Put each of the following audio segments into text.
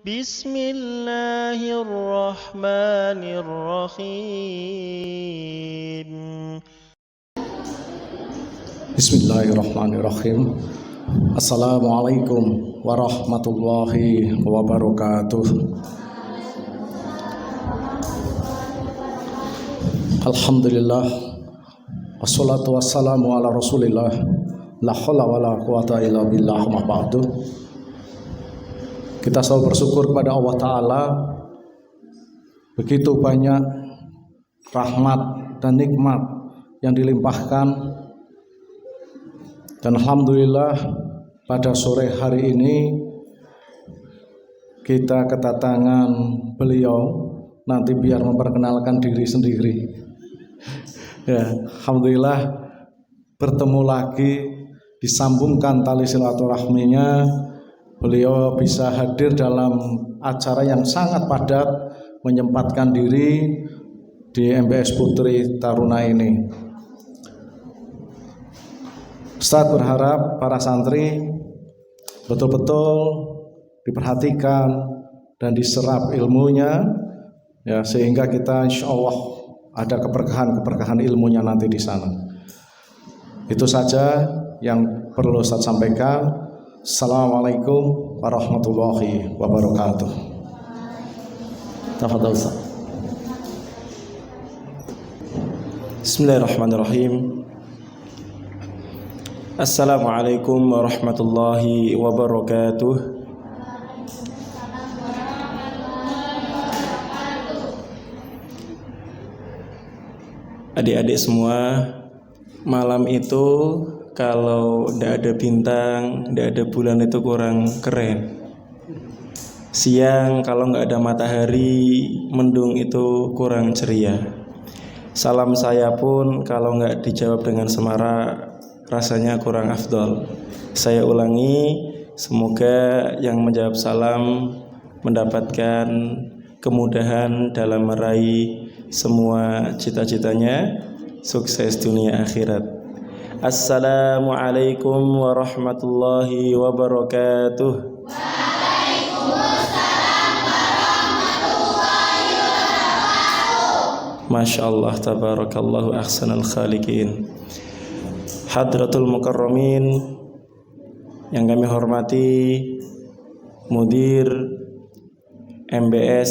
Bismillahirrahmanirrahim. Bismillahirrahmanirrahim. Assalamualaikum warahmatullahi wabarakatuh. Alhamdulillah, wassalatu wassalamu ala rasulillah, la haula wala quwata illa billah, ma ba'du. Kita selalu bersyukur kepada Allah Ta'ala. Begitu banyak rahmat dan nikmat yang dilimpahkan. Dan alhamdulillah pada sore hari ini kita kedatangan beliau nanti biar memperkenalkan diri sendiri. Ya, alhamdulillah bertemu lagi, disambungkan tali silaturahminya. Beliau bisa hadir dalam acara yang sangat padat, menyempatkan diri di MBS Putri Taruna ini. Ustaz berharap para santri betul-betul diperhatikan dan diserap ilmunya, ya, sehingga kita insya Allah ada keberkahan ilmunya nanti di sana. Itu saja yang perlu Ustaz sampaikan. Assalamualaikum warahmatullahi wabarakatuh. Tafadhal Ustaz. Bismillahirrahmanirrahim. Assalamualaikum warahmatullahi wabarakatuh. Adik-adik semua, malam itu kalau tidak ada bintang, tidak ada bulan itu kurang keren. Siang kalau nggak ada matahari, mendung itu kurang ceria. Salam saya pun kalau nggak dijawab dengan semarak, rasanya kurang afdol. Saya ulangi, semoga yang menjawab salam mendapatkan kemudahan dalam meraih semua cita-citanya, sukses dunia akhirat. Assalamualaikum warahmatullahi wabarakatuh. Waalaikumsalam warahmatullahi wabarakatuh. Masya Allah, tabarakallahu ahsanal khaliqin. Hadratul Mukarramin yang kami hormati, Mudir MBS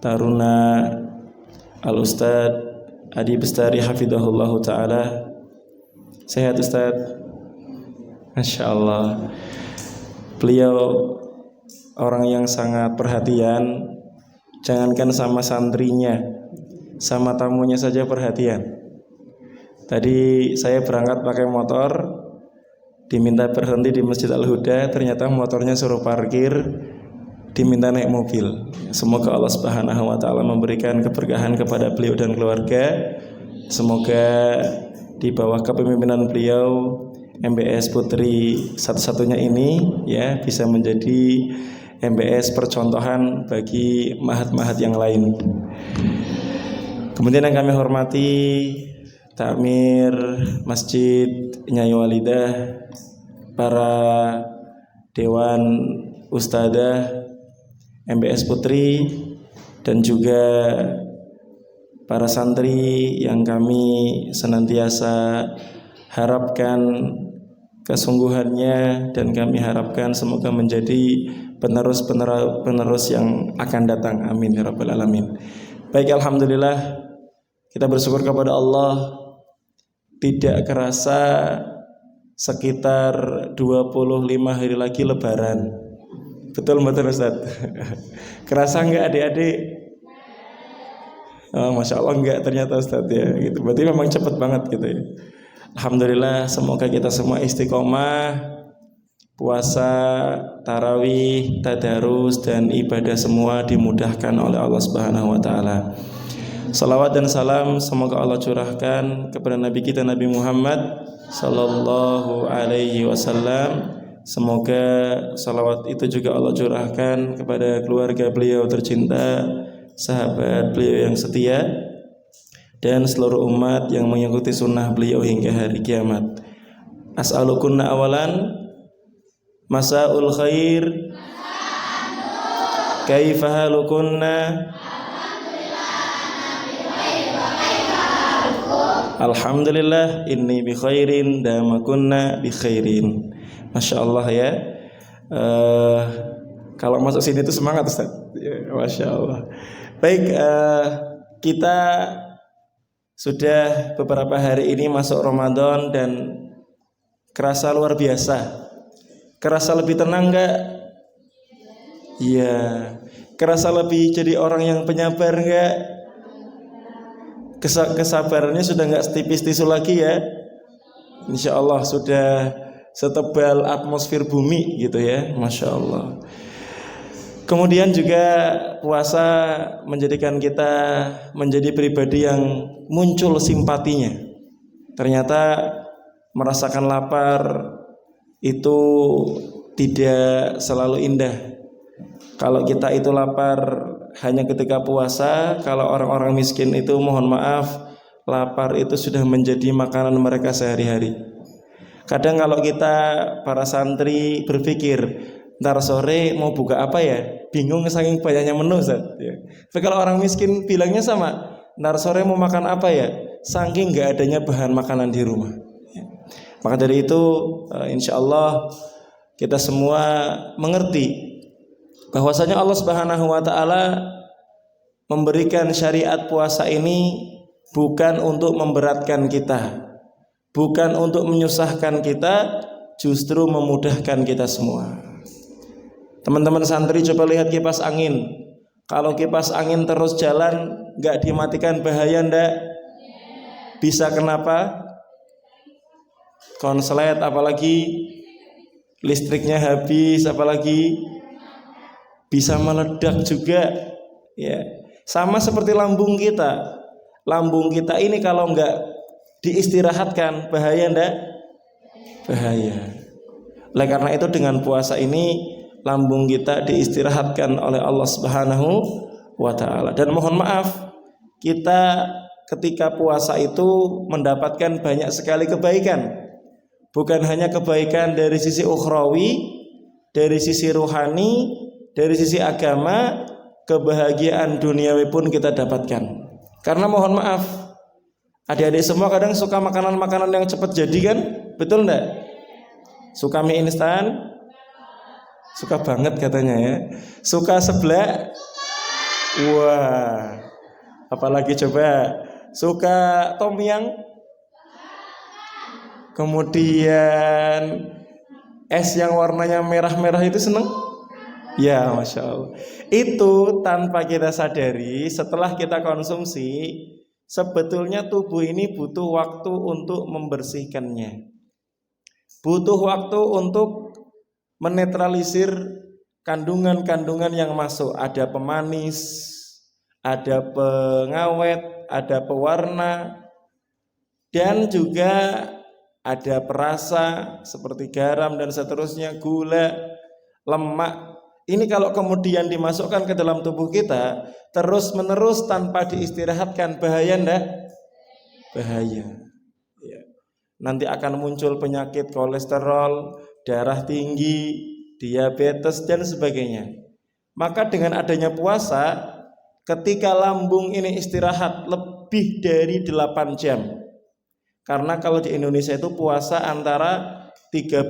Taruna Al-Ustadz Adi Bestari hafidhahullahu ta'ala. Sehat Ustaz? Masya Allah. Beliau orang yang sangat perhatian. Jangankan sama santrinya, sama tamunya saja perhatian. Tadi saya berangkat pakai motor, diminta berhenti di Masjid Al-Huda, ternyata motornya suruh parkir, diminta naik mobil. Semoga Allah Subhanahu wa taala memberikan keberkahan kepada beliau dan keluarga. Semoga di bawah kepemimpinan beliau MBS Putri satu-satunya ini ya bisa menjadi MBS percontohan bagi mahat-mahat yang lain. Kemudian yang kami hormati Takmir Masjid Nyai Walidah, para Dewan Ustadzah MBS Putri, dan juga para santri yang kami senantiasa harapkan kesungguhannya dan kami harapkan semoga menjadi penerus yang akan datang. Amin ya rabbal alamin. Baik, alhamdulillah kita bersyukur kepada Allah. Tidak kerasa sekitar 25 hari lagi lebaran. Betul Ustaz? Kerasa enggak adik-adik? Oh, Masya Allah enggak ternyata Ustaz ya gitu. Berarti memang cepat banget gitu ya. Alhamdulillah, semoga kita semua istiqomah, puasa, tarawih, tadarus, dan ibadah semua dimudahkan oleh Allah Subhanahu wa taala. Salawat dan salam semoga Allah curahkan kepada Nabi kita Nabi Muhammad sallallahu alaihi wasallam. Semoga salawat itu juga Allah curahkan kepada keluarga beliau tercinta, sahabat beliau yang setia, dan seluruh umat yang mengikuti sunnah beliau hingga hari kiamat. As'alukunna awalan masaul khair Kaifa halukunna? Alhamdulillah inni bi khairin damakunna bi khairin. Masya Allah ya. Kalau masuk sini itu semangat Ustaz ya, Masya Allah. Baik, kita sudah beberapa hari ini masuk Ramadan dan kerasa luar biasa. Kerasa lebih tenang gak? Iya. Kerasa lebih jadi orang yang penyabar gak? Kesabarannya sudah gak setipis tisu lagi ya. Insya Allah sudah setebal atmosfer bumi gitu ya. Masya Allah. Kemudian juga puasa menjadikan kita menjadi pribadi yang muncul simpatinya. Ternyata merasakan lapar itu tidak selalu indah. Kalau kita itu lapar hanya ketika puasa, kalau orang-orang miskin itu mohon maaf, lapar itu sudah menjadi makanan mereka sehari-hari. Kadang kalau kita para santri berpikir, ntar sore mau buka apa ya? Bingung saking banyaknya menu Ustaz ya. Tapi kalau orang miskin bilangnya sama, ntar sore mau makan apa ya? Saking gak adanya bahan makanan di rumah ya. Maka dari itu insya Allah kita semua mengerti bahwasanya Allah Subhanahu wa ta'ala memberikan syariat puasa ini bukan untuk memberatkan kita, bukan untuk menyusahkan kita, justru memudahkan kita semua. Teman-teman santri coba lihat kipas angin. Kalau kipas angin terus jalan gak dimatikan bahaya ndak? Bisa kenapa? Konslet, apalagi listriknya habis, apalagi bisa meledak juga ya. Sama seperti lambung kita. Lambung kita ini kalau nggak diistirahatkan bahaya ndak? Bahaya. Oleh karena itu dengan puasa ini lambung kita diistirahatkan oleh Allah Subhanahu wa ta'ala. Dan mohon maaf, kita ketika puasa itu mendapatkan banyak sekali kebaikan. Bukan hanya kebaikan dari sisi ukhrawi, dari sisi ruhani, dari sisi agama, kebahagiaan duniawi pun kita dapatkan. Karena mohon maaf, adik-adik semua kadang suka makanan-makanan yang cepat jadi kan? Betul enggak? Suka mie instan? Suka banget katanya ya. Suka seblak? Wah. Apalagi coba suka tom yum? Kemudian es yang warnanya merah-merah itu seneng? Ya, Masya Allah. Itu tanpa kita sadari, setelah kita konsumsi, sebetulnya tubuh ini butuh waktu untuk membersihkannya. Butuh waktu untuk menetralisir kandungan-kandungan yang masuk. Ada pemanis, ada pengawet, ada pewarna, dan juga ada perasa seperti garam dan seterusnya, gula, lemak. Ini kalau kemudian dimasukkan ke dalam tubuh kita terus menerus tanpa diistirahatkan, bahaya enggak? Bahaya ya. Nanti akan muncul penyakit kolesterol, darah tinggi, diabetes dan sebagainya. Maka dengan adanya puasa, ketika lambung ini istirahat lebih dari 8 jam. Karena kalau di Indonesia itu puasa antara 13,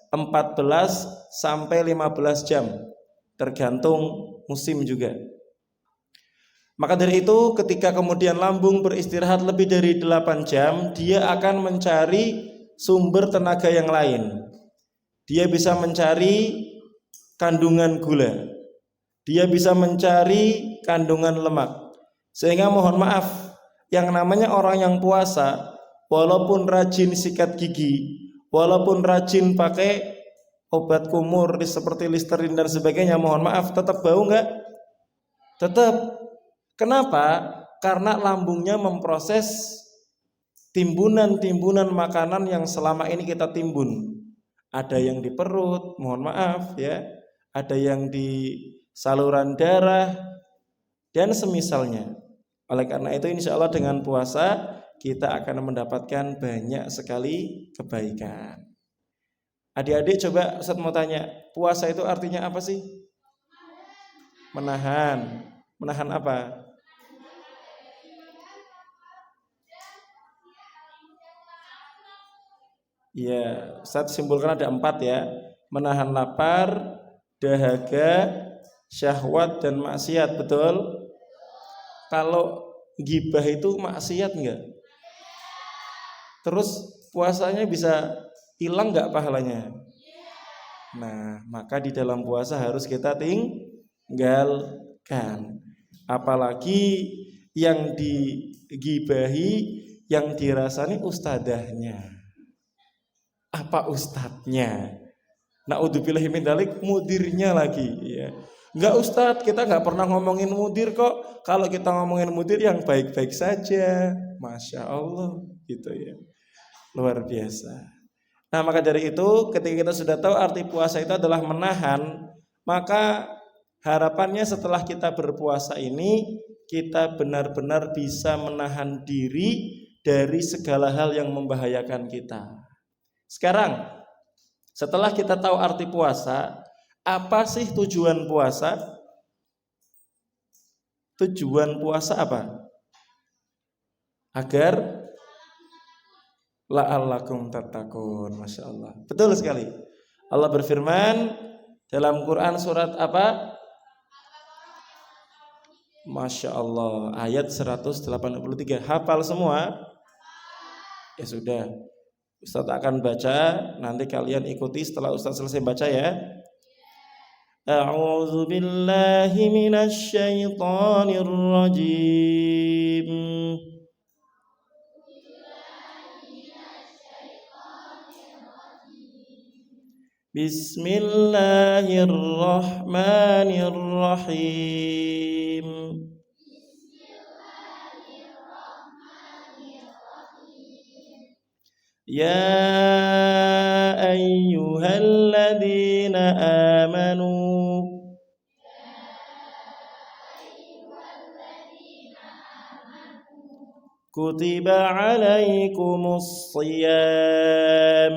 14 sampai 15 jam, tergantung musim juga. Maka dari itu ketika kemudian lambung beristirahat lebih dari 8 jam, dia akan mencari sumber tenaga yang lain. Dia bisa mencari kandungan gula, dia bisa mencari kandungan lemak. Sehingga mohon maaf, yang namanya orang yang puasa, walaupun rajin sikat gigi, walaupun rajin pakai obat kumur seperti Listerin dan sebagainya, mohon maaf, tetap bau enggak? Tetap. Kenapa? Karena lambungnya memproses timbunan-timbunan makanan yang selama ini kita timbun. Ada yang di perut, mohon maaf ya, ada yang di saluran darah dan semisalnya. Oleh karena itu insya Allah dengan puasa kita akan mendapatkan banyak sekali kebaikan. Adik-adik coba Ustaz mau tanya, puasa itu artinya apa sih? Menahan. Menahan apa? Ya, Ustaz simpulkan ada 4 ya. Menahan lapar, dahaga, syahwat, dan maksiat, betul? Kalau gibah itu maksiat enggak? Terus puasanya bisa hilang enggak pahalanya? Nah, maka di dalam puasa harus kita tinggalkan. Apalagi yang digibahi, yang dirasani ustadahnya. Apa ustadznya? Naudzubillahi min dzalik, mudirnya lagi ya. Enggak ustadz, kita enggak pernah ngomongin mudir kok. Kalau kita ngomongin mudir yang baik-baik saja. Masya Allah gitu ya. Luar biasa. Nah, maka dari itu ketika kita sudah tahu arti puasa itu adalah menahan, maka harapannya setelah kita berpuasa ini kita benar-benar bisa menahan diri dari segala hal yang membahayakan kita. Sekarang, setelah kita tahu arti puasa, apa sih tujuan puasa? Tujuan puasa apa? Agar la'allakum tattaqun. Masya Allah. Betul sekali. Allah berfirman dalam Quran surat apa? Masya Allah. Ayat 183. Hafal semua? Ya sudah. Ustaz akan baca, nanti kalian ikuti setelah Ustaz selesai baca ya. A'udzu billahi minasy syaithanir rajim. Bismillahirrahmanirrahim. Ya ayyuhalladzina amanu kutiba alaikumus shiyam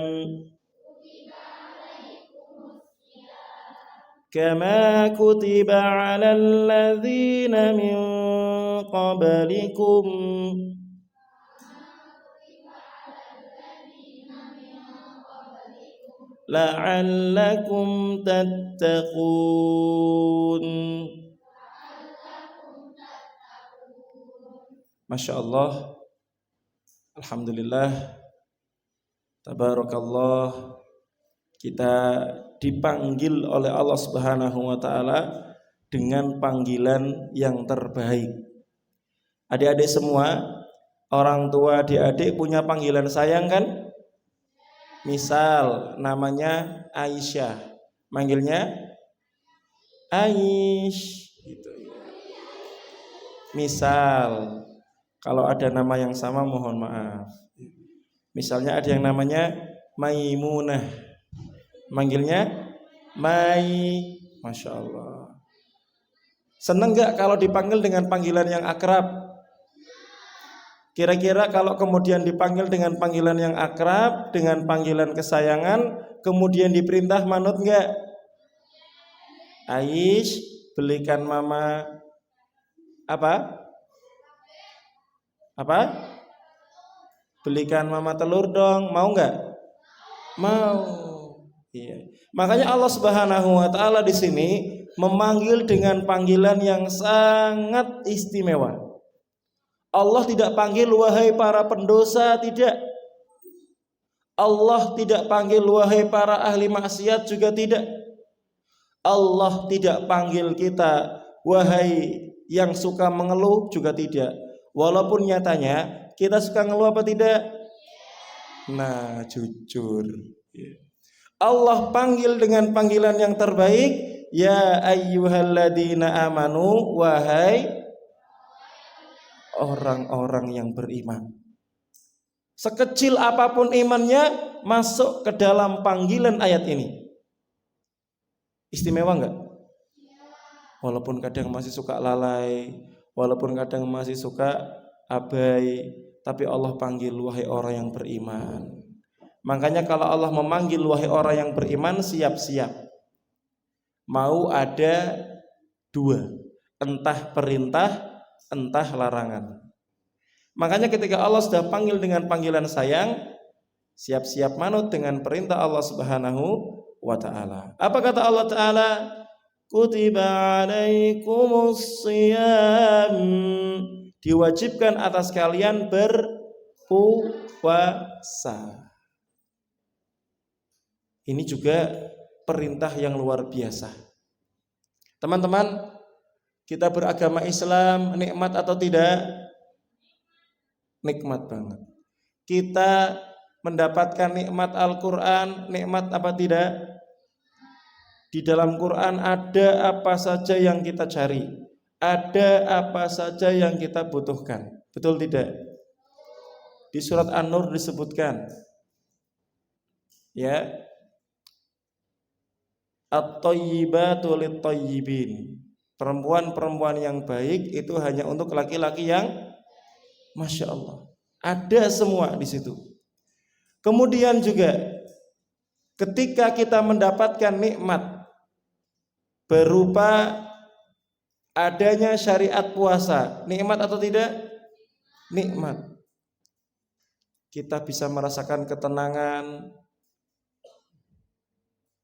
kama kutiba alal ladzina min qablikum la'allakum tattaqun. Masya Allah. Alhamdulillah. Tabarakallah. Kita dipanggil oleh Allah Subhanahu wa taala dengan panggilan yang terbaik. Adik-adik semua, orang tua adik-adik punya panggilan sayang kan? Misal namanya Aisyah, manggilnya Aish gitu. Misal kalau ada nama yang sama mohon maaf. Misalnya ada yang namanya Maimunah, manggilnya Mai. Masya Allah. Seneng gak kalau dipanggil dengan panggilan yang akrab? Kira-kira kalau kemudian dipanggil dengan panggilan yang akrab, dengan panggilan kesayangan, kemudian diperintah manut enggak? Aish, belikan mama apa? Apa? Belikan mama telur dong, mau enggak? Mau. Iya. Makanya Allah Subhanahu wa taala di sini memanggil dengan panggilan yang sangat istimewa. Allah tidak panggil wahai para pendosa, tidak. Allah tidak panggil wahai para ahli maksiat, juga tidak. Allah tidak panggil kita wahai yang suka mengeluh, juga tidak. Walaupun nyatanya kita suka ngeluh apa tidak? Nah, jujur. Allah panggil dengan panggilan yang terbaik, ya ayyuhalladzina amanu, wahai orang-orang yang beriman. Sekecil apapun imannya masuk ke dalam panggilan ayat ini. Istimewa enggak? Walaupun kadang masih suka lalai, walaupun kadang masih suka abai, tapi Allah panggil wahai orang yang beriman. Makanya kalau Allah memanggil wahai orang yang beriman, siap-siap. Mau ada 2 Dua, entah perintah, entah larangan. Makanya ketika Allah sudah panggil dengan panggilan sayang, siap-siap manut dengan perintah Allah Subhanahu wa ta'ala. Apa kata Allah Ta'ala? Kutiba alaikumus shiyam, diwajibkan atas kalian berpuasa. Ini juga perintah yang luar biasa. Teman-teman, kita beragama Islam nikmat atau tidak? Nikmat banget. Kita mendapatkan nikmat Al-Quran, nikmat apa tidak? Di dalam Quran ada apa saja yang kita cari, ada apa saja yang kita butuhkan. Betul tidak? Di surat An-Nur disebutkan, ya, at-thayyibatu lit-thayyibin. Perempuan-perempuan yang baik itu hanya untuk laki-laki yang Masya Allah. Ada semua di situ. Kemudian juga ketika kita mendapatkan nikmat berupa adanya syariat puasa, nikmat atau tidak? Nikmat. Kita bisa merasakan ketenangan,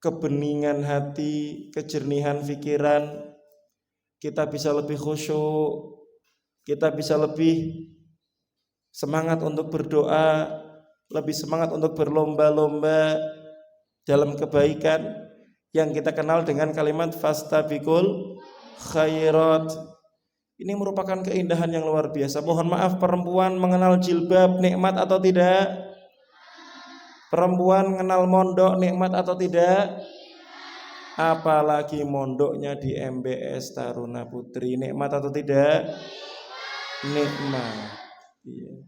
kebeningan hati, kejernihan pikiran. Kita bisa lebih khusyuk, kita bisa lebih semangat untuk berdoa, lebih semangat untuk berlomba-lomba dalam kebaikan yang kita kenal dengan kalimat fastabiqul khairat. Ini merupakan keindahan yang luar biasa. Mohon maaf, perempuan mengenal jilbab nikmat atau tidak? Perempuan mengenal mondok nikmat atau tidak? Apalagi mondoknya di MBS Taruna Putri, nikmat atau tidak? Nikmat. Iya.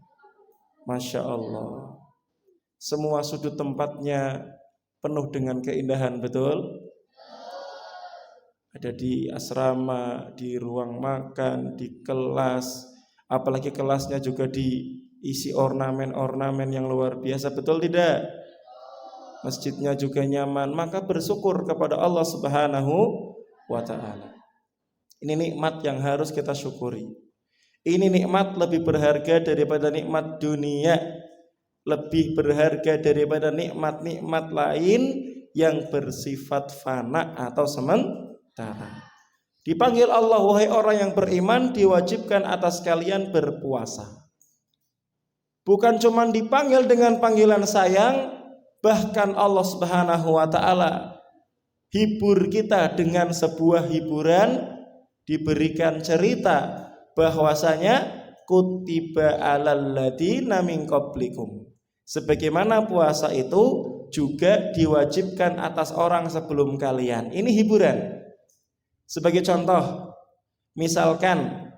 Masya Allah. Semua sudut tempatnya penuh dengan keindahan, betul? Ada di asrama, di ruang makan, di kelas, apalagi kelasnya juga diisi ornamen-ornamen yang luar biasa, betul tidak? Masjidnya juga nyaman, maka bersyukur kepada Allah Subhanahu wa ta'ala. Ini nikmat yang harus kita syukuri. Ini nikmat lebih berharga daripada nikmat dunia, lebih berharga daripada nikmat-nikmat lain yang bersifat fana atau sementara. Dipanggil Allah, wahai orang yang beriman, diwajibkan atas kalian berpuasa. Bukan cuma dipanggil dengan panggilan sayang, bahkan Allah Subhanahu wa ta'ala hibur kita dengan sebuah hiburan, diberikan cerita bahwasanya kutiba alal ladzina min qablikum, sebagaimana puasa itu juga diwajibkan atas orang sebelum kalian. Ini hiburan. Sebagai contoh, misalkan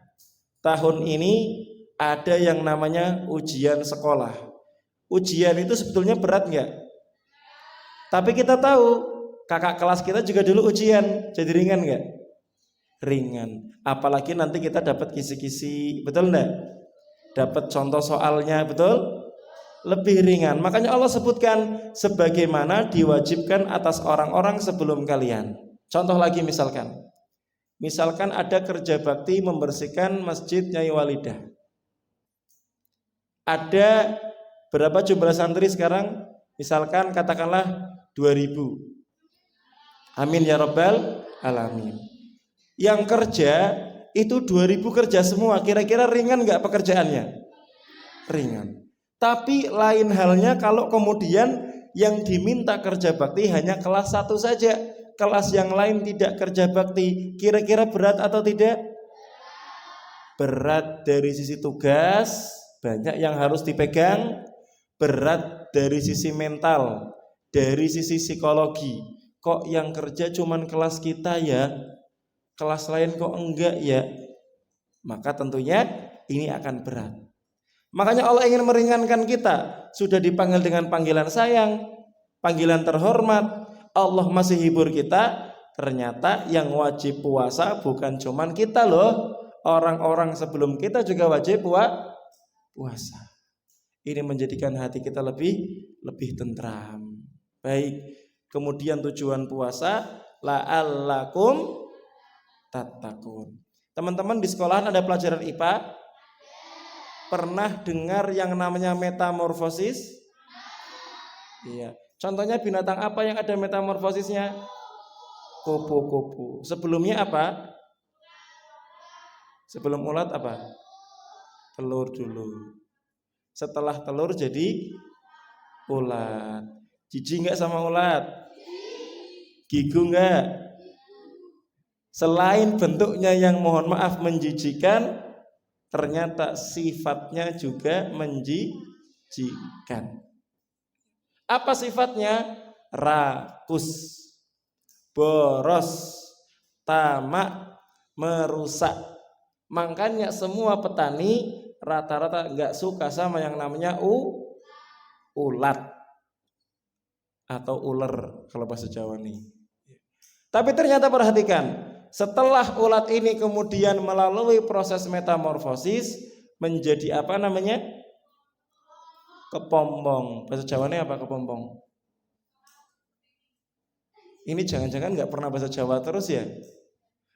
tahun ini ada yang namanya ujian sekolah. Ujian itu sebetulnya berat enggak? Tapi kita tahu kakak kelas kita juga dulu ujian, jadi ringan enggak? Ringan. Apalagi nanti kita dapat kisi-kisi, betul enggak? Dapat contoh soalnya, betul? Lebih ringan. Makanya Allah sebutkan sebagaimana diwajibkan atas orang-orang sebelum kalian. Contoh lagi misalkan ada kerja bakti membersihkan Masjid Nyai Walidah. Ada berapa jumlah santri sekarang? Misalkan katakanlah 2000. Amin ya rabbal alamin. Yang kerja itu 2000 kerja semua. Kira-kira ringan enggak pekerjaannya? Ringan. Tapi lain halnya kalau kemudian yang diminta kerja bakti hanya kelas 1 saja, kelas yang lain tidak kerja bakti. Kira-kira berat atau tidak? Berat dari sisi tugas, banyak yang harus dipegang. Berat dari sisi mental, dari sisi psikologi. Kok yang kerja cuman kelas kita ya? Kelas lain kok enggak ya? Maka tentunya ini akan berat. Makanya Allah ingin meringankan kita. Sudah dipanggil dengan panggilan sayang, panggilan terhormat, Allah masih hibur kita. Ternyata yang wajib puasa bukan cuman kita loh, orang-orang sebelum kita juga wajib puasa. Ini menjadikan hati kita lebih tentram. Baik, kemudian tujuan puasa la'allakum tattaqun. Teman-teman di sekolahan ada pelajaran IPA? Pernah dengar yang namanya metamorfosis? Iya. Contohnya binatang apa yang ada metamorfosisnya? Kupu-kupu. Sebelumnya apa? Sebelum ulat apa? Telur dulu. Setelah telur jadi ulat. Jijik nggak sama ulat? Gigu nggak? Selain bentuknya yang mohon maaf menjijikan, ternyata sifatnya juga menjijikan. Apa sifatnya? Rakus, boros, tamak, merusak. Makanya semua petani rata-rata nggak suka sama yang namanya ulat atau ular kalau bahasa Jawa nih. Tapi ternyata perhatikan, setelah ulat ini kemudian melalui proses metamorfosis menjadi apa namanya? Kepompong. Bahasa Jawanya apa kepompong? Ini jangan-jangan nggak pernah bahasa Jawa terus ya?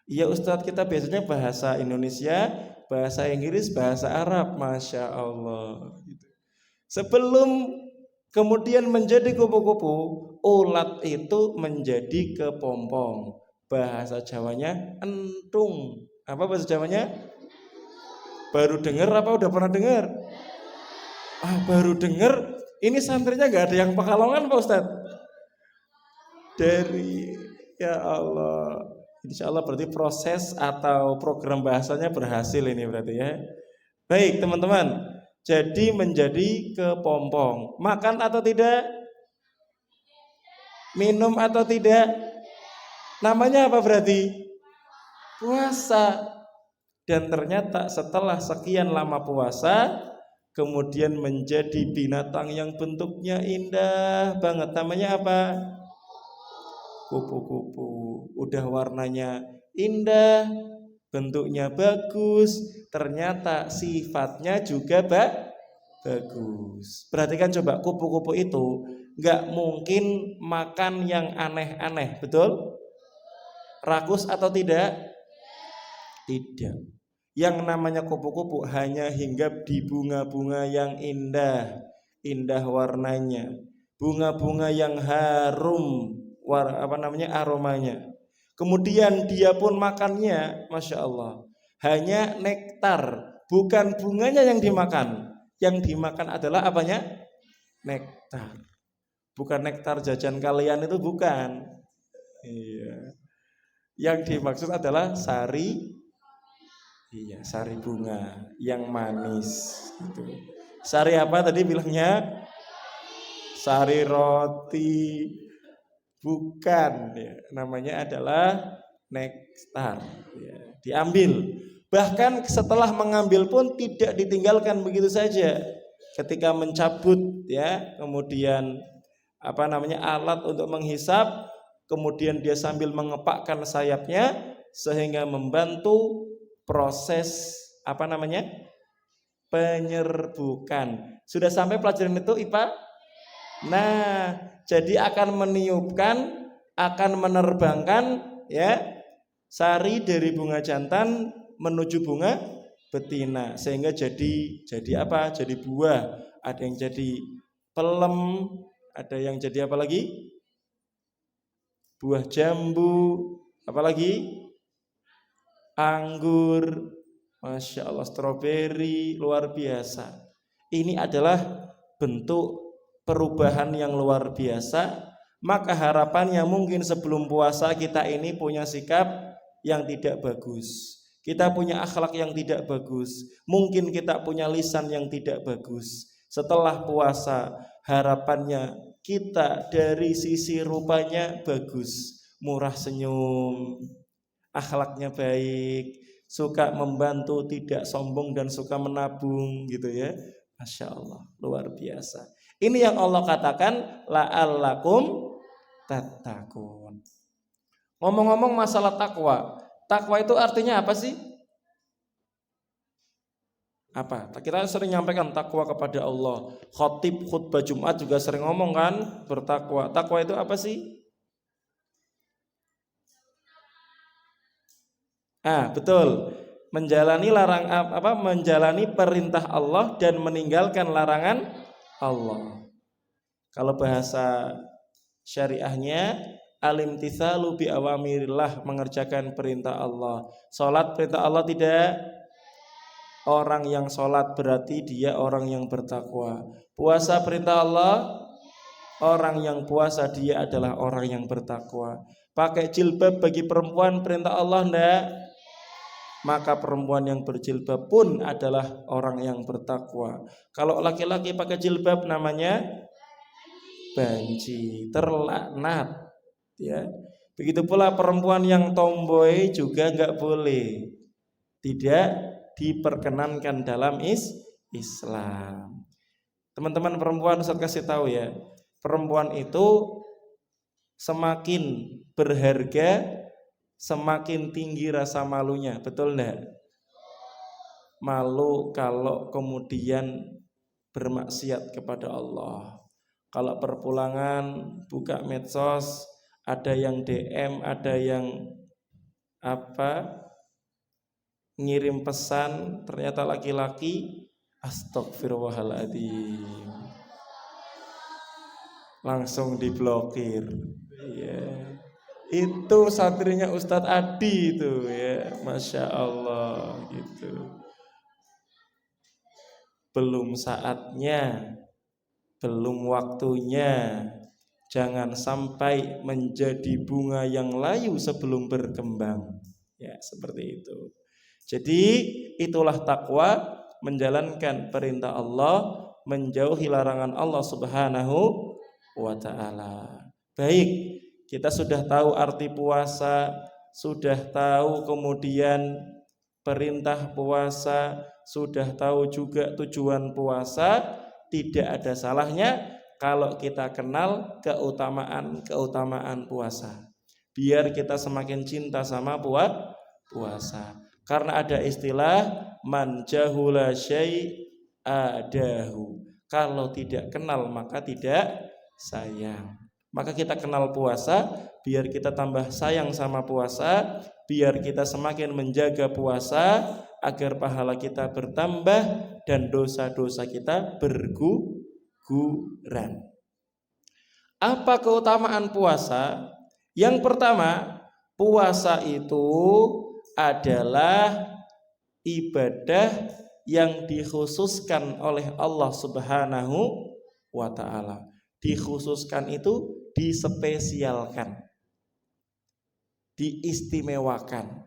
Iya Ustadz, kita biasanya bahasa Indonesia, bahasa Inggris, bahasa Arab, Masya Allah. Sebelum kemudian menjadi kupu-kupu, ulat itu menjadi kepompong. Bahasa Jawanya entung. Apa bahasa Jawanya? Baru dengar apa udah pernah dengar? Baru dengar. Ini santrinya nggak ada yang Pekalongan Pak Ustadz? Dari ya Allah. Insya Allah berarti proses atau program bahasanya berhasil ini berarti ya. Baik teman-teman. Jadi menjadi kepompong. Makan atau tidak? Minum atau tidak? Namanya apa berarti? Puasa. Dan ternyata setelah sekian lama puasa, kemudian menjadi binatang yang bentuknya indah banget. Namanya apa? Kupu-kupu. Udah warnanya indah, bentuknya bagus, ternyata sifatnya juga bagus. Perhatikan coba, kupu-kupu itu nggak mungkin makan yang aneh-aneh, betul? Rakus atau tidak? Tidak. Yang namanya kupu-kupu hanya hinggap di bunga-bunga yang indah, indah warnanya, bunga-bunga yang harum, aromanya. Kemudian dia pun makannya, Masya Allah, hanya nektar, bukan bunganya yang dimakan. Yang dimakan adalah apanya? Nektar. Bukan nektar jajan kalian itu, bukan. Iya. Yang dimaksud adalah sari bunga yang manis. Gitu. Sari apa tadi bilangnya? Sari roti. Bukan, ya. Namanya adalah nektar. Ya. Diambil. Bahkan setelah mengambil pun tidak ditinggalkan begitu saja. Ketika mencabut, ya, kemudian alat untuk menghisap, kemudian dia sambil mengepakkan sayapnya sehingga membantu proses penyerbukan. Sudah sampai pelajaran itu IPA? Nah, jadi akan meniupkan, akan menerbangkan ya sari dari bunga jantan menuju bunga betina sehingga jadi apa? Jadi buah. Ada yang jadi pelem, ada yang jadi apa lagi? Buah jambu, apalagi? Anggur, Masya Allah, stroberi, luar biasa. Ini adalah bentuk perubahan yang luar biasa. Maka harapannya mungkin sebelum puasa kita ini punya sikap yang tidak bagus, kita punya akhlak yang tidak bagus, mungkin kita punya lisan yang tidak bagus. Setelah puasa harapannya kita dari sisi rupanya bagus, murah senyum, akhlaknya baik, suka membantu, tidak sombong dan suka menabung gitu ya. Masya Allah, luar biasa. Ini yang Allah katakan la'allakum tattaqun. Ngomong-ngomong masalah takwa. Takwa itu artinya apa sih? Apa? Kita sering nyampaikan takwa kepada Allah. Khotib khutbah Jumat juga sering ngomong kan, bertakwa. Takwa itu apa sih? Betul. Menjalani menjalani perintah Allah dan meninggalkan larangan Allah. Kalau bahasa syariahnya alimtitsalu bi awamirillah, mengerjakan perintah Allah. Salat perintah Allah tidak. Orang yang salat berarti dia orang yang bertakwa. Puasa perintah Allah, orang yang puasa dia adalah orang yang bertakwa. Pakai jilbab bagi perempuan perintah Allah enggak? Maka perempuan yang berjilbab pun adalah orang yang bertakwa. Kalau laki-laki pakai jilbab namanya banci, terlaknat, ya. Begitu pula perempuan yang tomboy juga enggak boleh, tidak diperkenankan dalam Islam. Teman-teman perempuan, Ustaz kasih tahu ya, perempuan itu semakin berharga semakin tinggi rasa malunya, betul enggak? Malu kalau kemudian bermaksiat kepada Allah. Kalau perpulangan buka medsos, ada yang DM, ada yang ngirim pesan, ternyata laki-laki, astagfirullahaladzim, langsung diblokir. Yeah. Itu santrinya Ustadz Adi itu ya, Masya Allah gitu. Belum saatnya, belum waktunya. Jangan sampai menjadi bunga yang layu sebelum berkembang. Ya, seperti itu. Jadi itulah takwa, menjalankan perintah Allah, menjauhi larangan Allah Subhanahu wa ta'ala. Baik, kita sudah tahu arti puasa, sudah tahu kemudian perintah puasa, sudah tahu juga tujuan puasa. Tidak ada salahnya kalau kita kenal keutamaan puasa, biar kita semakin cinta sama puasa. Karena ada istilah man jahula syai'adahu, kalau tidak kenal maka tidak sayang. Maka kita kenal puasa, biar kita tambah sayang sama puasa, biar kita semakin menjaga puasa, agar pahala kita bertambah dan dosa-dosa kita berguguran. Apa keutamaan puasa? Yang pertama, puasa itu adalah ibadah yang dikhususkan oleh Allah Subhanahu wa ta'ala. Dikhususkan itu dispesialkan, diistimewakan.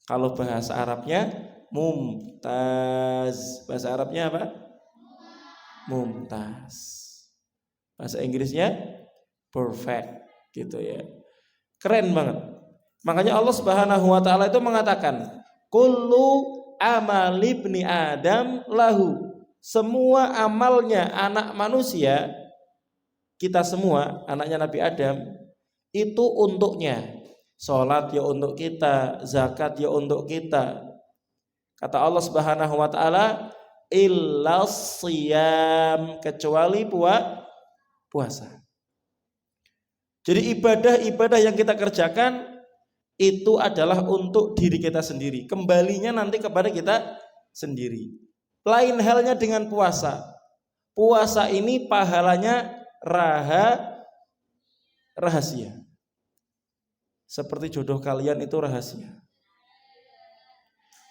Kalau bahasa Arabnya mumtaz. Bahasa Arabnya apa? Mumtaz. Bahasa Inggrisnya perfect gitu ya. Keren banget. Makanya Allah Subhanahu wa ta'ala itu mengatakan kullu amal ibni Adam lahu. Semua amalnya anak manusia, kita semua anaknya Nabi Adam, itu untuknya. Salat ya untuk kita, zakat ya untuk kita. Kata Allah Subhanahu wa ta'ala, illas siyam, kecuali puasa. Jadi ibadah-ibadah yang kita kerjakan itu adalah untuk diri kita sendiri, kembalinya nanti kepada kita sendiri. Lain halnya dengan puasa. Puasa ini pahalanya rahasia. Seperti jodoh kalian itu rahasia.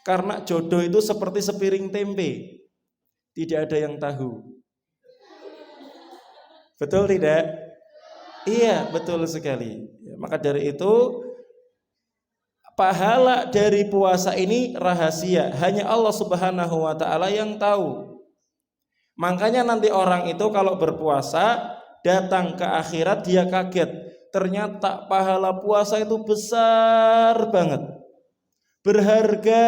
Karena jodoh itu seperti sepiring tempe, tidak ada yang tahu. Betul tidak? Iya, betul sekali. Maka dari itu pahala dari puasa ini rahasia, hanya Allah Subhanahu wa ta'ala yang tahu. Makanya nanti orang itu kalau berpuasa datang ke akhirat dia kaget, ternyata pahala puasa itu besar banget, berharga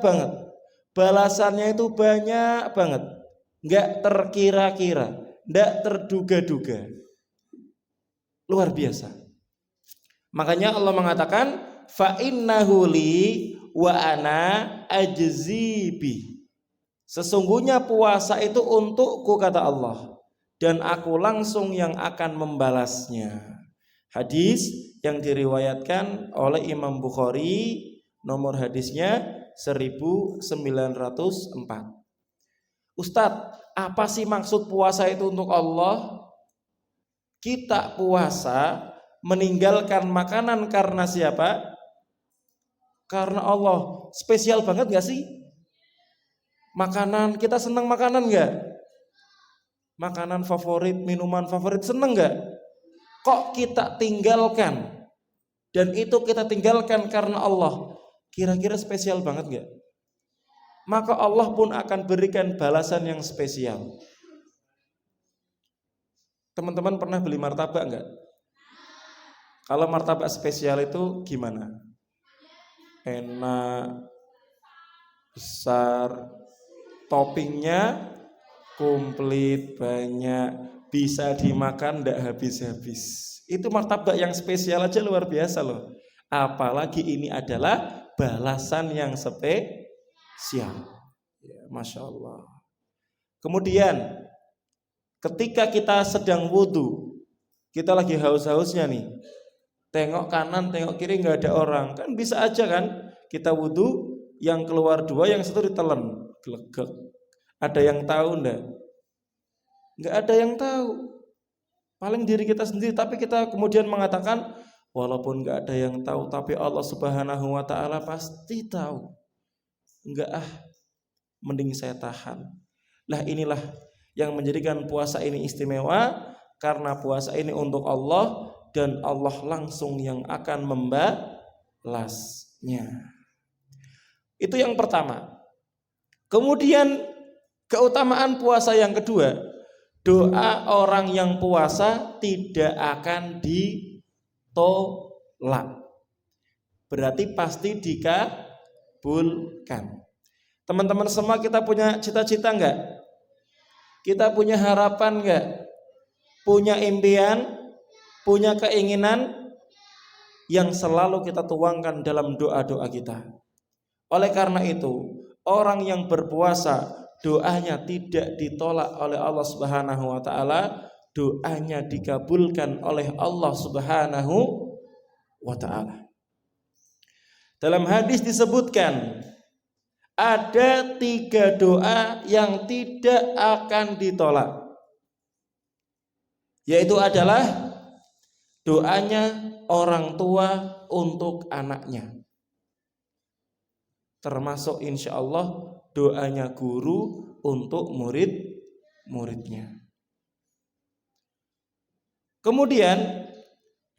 banget, balasannya itu banyak banget, nggak terkira-kira, nggak terduga-duga, luar biasa. Makanya Allah mengatakan fa innahu li wa ana ajzibi. Sesungguhnya puasa itu untukku, kata Allah, dan aku langsung yang akan membalasnya. Hadis yang diriwayatkan oleh Imam Bukhari Nomor hadisnya 1904. Ustadz, apa sih maksud puasa itu untuk Allah? Kita puasa meninggalkan makanan karena siapa? Karena Allah. Spesial banget gak sih? Makanan, kita senang makanan gak? Makanan favorit, minuman favorit, seneng gak? Kok kita tinggalkan? Dan itu kita tinggalkan karena Allah. Kira-kira spesial banget gak? Maka Allah pun akan berikan balasan yang spesial. Teman-teman pernah beli martabak gak? Kalau martabak spesial itu gimana? Enak, besar, toppingnya komplit, banyak, bisa dimakan ndak habis-habis. Itu martabak yang spesial aja luar biasa loh. Apalagi ini adalah balasan yang spesial. Ya, Masya Allah. Kemudian ketika kita sedang wudhu, kita lagi haus-hausnya nih, tengok kanan, tengok kiri nggak ada orang, kan bisa aja kan kita wudhu, yang keluar 2, yang 1 ditelan, gelegek. Ada yang tahu ndak? Nggak ada yang tahu. Paling diri kita sendiri, tapi kita kemudian mengatakan walaupun nggak ada yang tahu, tapi Allah Subhanahu wa Ta'ala pasti tahu. Enggak, mending saya tahan. Lah inilah yang menjadikan puasa ini istimewa, karena puasa ini untuk Allah dan Allah langsung yang akan membalasnya. Itu yang pertama. Kemudian keutamaan puasa yang kedua, doa orang yang puasa tidak akan ditolak. Berarti pasti dikabulkan. Teman-teman semua, kita punya cita-cita enggak? Kita punya harapan enggak? Punya impian? Punya keinginan yang selalu kita tuangkan dalam doa-doa kita. Oleh karena itu, orang yang berpuasa doanya tidak ditolak oleh Allah Subhanahu wa Ta'ala, doanya dikabulkan oleh Allah Subhanahu wa Ta'ala. Dalam hadis disebutkan ada 3 doa yang tidak akan ditolak, yaitu adalah doanya orang tua untuk anaknya, termasuk insya Allah doanya guru untuk murid-muridnya. Kemudian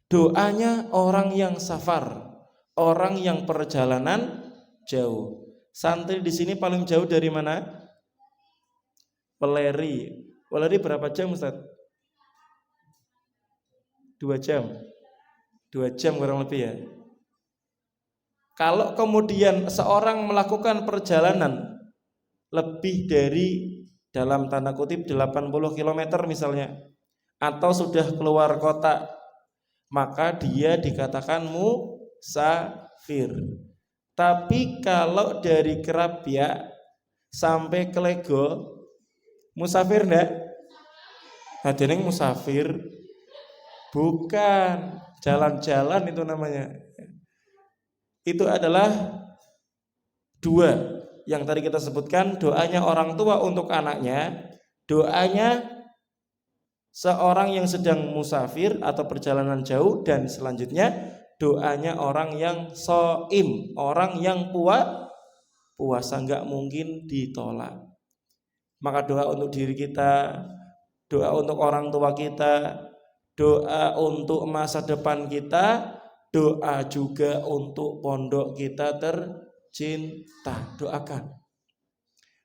doanya orang yang safar, orang yang perjalanan jauh. Santri di sini paling jauh dari mana? Peleri. Peleri berapa jam, Ustaz? 2 jam. 2 jam kurang lebih ya. Kalau kemudian seorang melakukan perjalanan lebih dari, dalam tanda kutip, 80 km misalnya, atau sudah keluar kota, maka dia dikatakan musafir. Tapi kalau dari Kerapia sampai ke Lego, musafir enggak? Hadirin musafir bukan, jalan-jalan itu namanya. Itu adalah 2 yang tadi kita sebutkan, doanya orang tua untuk anaknya, doanya seorang yang sedang musafir atau perjalanan jauh, dan selanjutnya doanya orang yang shaim, orang yang puasa, enggak mungkin ditolak. Maka doa untuk diri kita, doa untuk orang tua kita, doa untuk masa depan kita, doa juga untuk pondok kita tercinta. Doakan,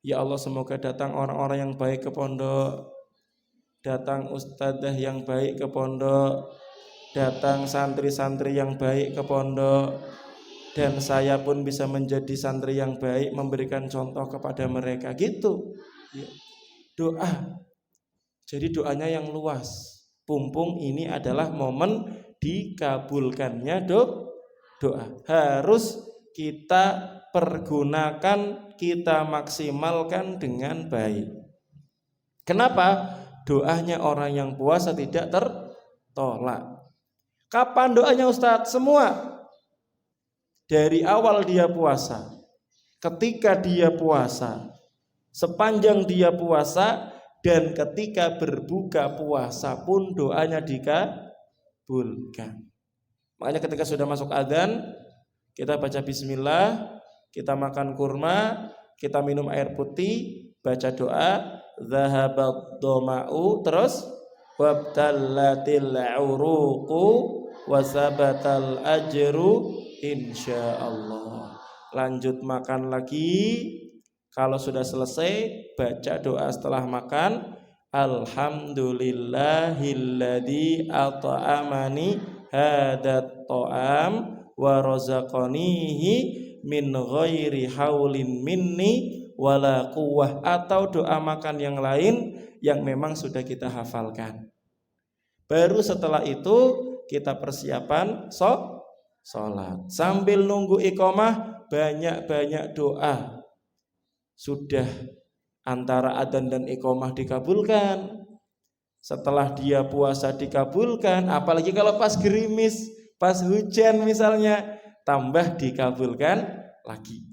ya Allah, semoga datang orang-orang yang baik ke pondok, datang ustadzah yang baik ke pondok, datang santri-santri yang baik ke pondok, dan saya pun bisa menjadi santri yang baik, memberikan contoh kepada mereka. Gitu ya. Doa. Jadi doanya yang luas. Pumpung ini adalah momen dikabulkannya doa. Harus kita pergunakan, kita maksimalkan dengan baik. Kenapa? Doanya orang yang puasa tidak tertolak. Kapan doanya, Ustadz? Semua. dari awal dia puasa, ketika dia puasa, sepanjang dia puasa, dan ketika berbuka puasa pun doanya dikabulkan. Makanya ketika sudah masuk adzan, kita baca bismillah, kita makan kurma, kita minum air putih, baca doa, zahabat doma'u, terus wabtallatil uruqu wasabatal ajru insyaallah. Lanjut makan lagi. Kalau sudah selesai, baca doa setelah makan, alhamdulillahilladzi at'amani hadat ta'am wa razaqanihi min ghairi haulin minni wala quwwah, atau doa makan yang lain yang memang sudah kita hafalkan. Baru setelah itu kita persiapan sholat. Sambil nunggu iqamah banyak-banyak doa. Sudah antara adzan dan iqamah dikabulkan. Setelah dia puasa dikabulkan, apalagi kalau pas gerimis, pas hujan misalnya, tambah dikabulkan lagi.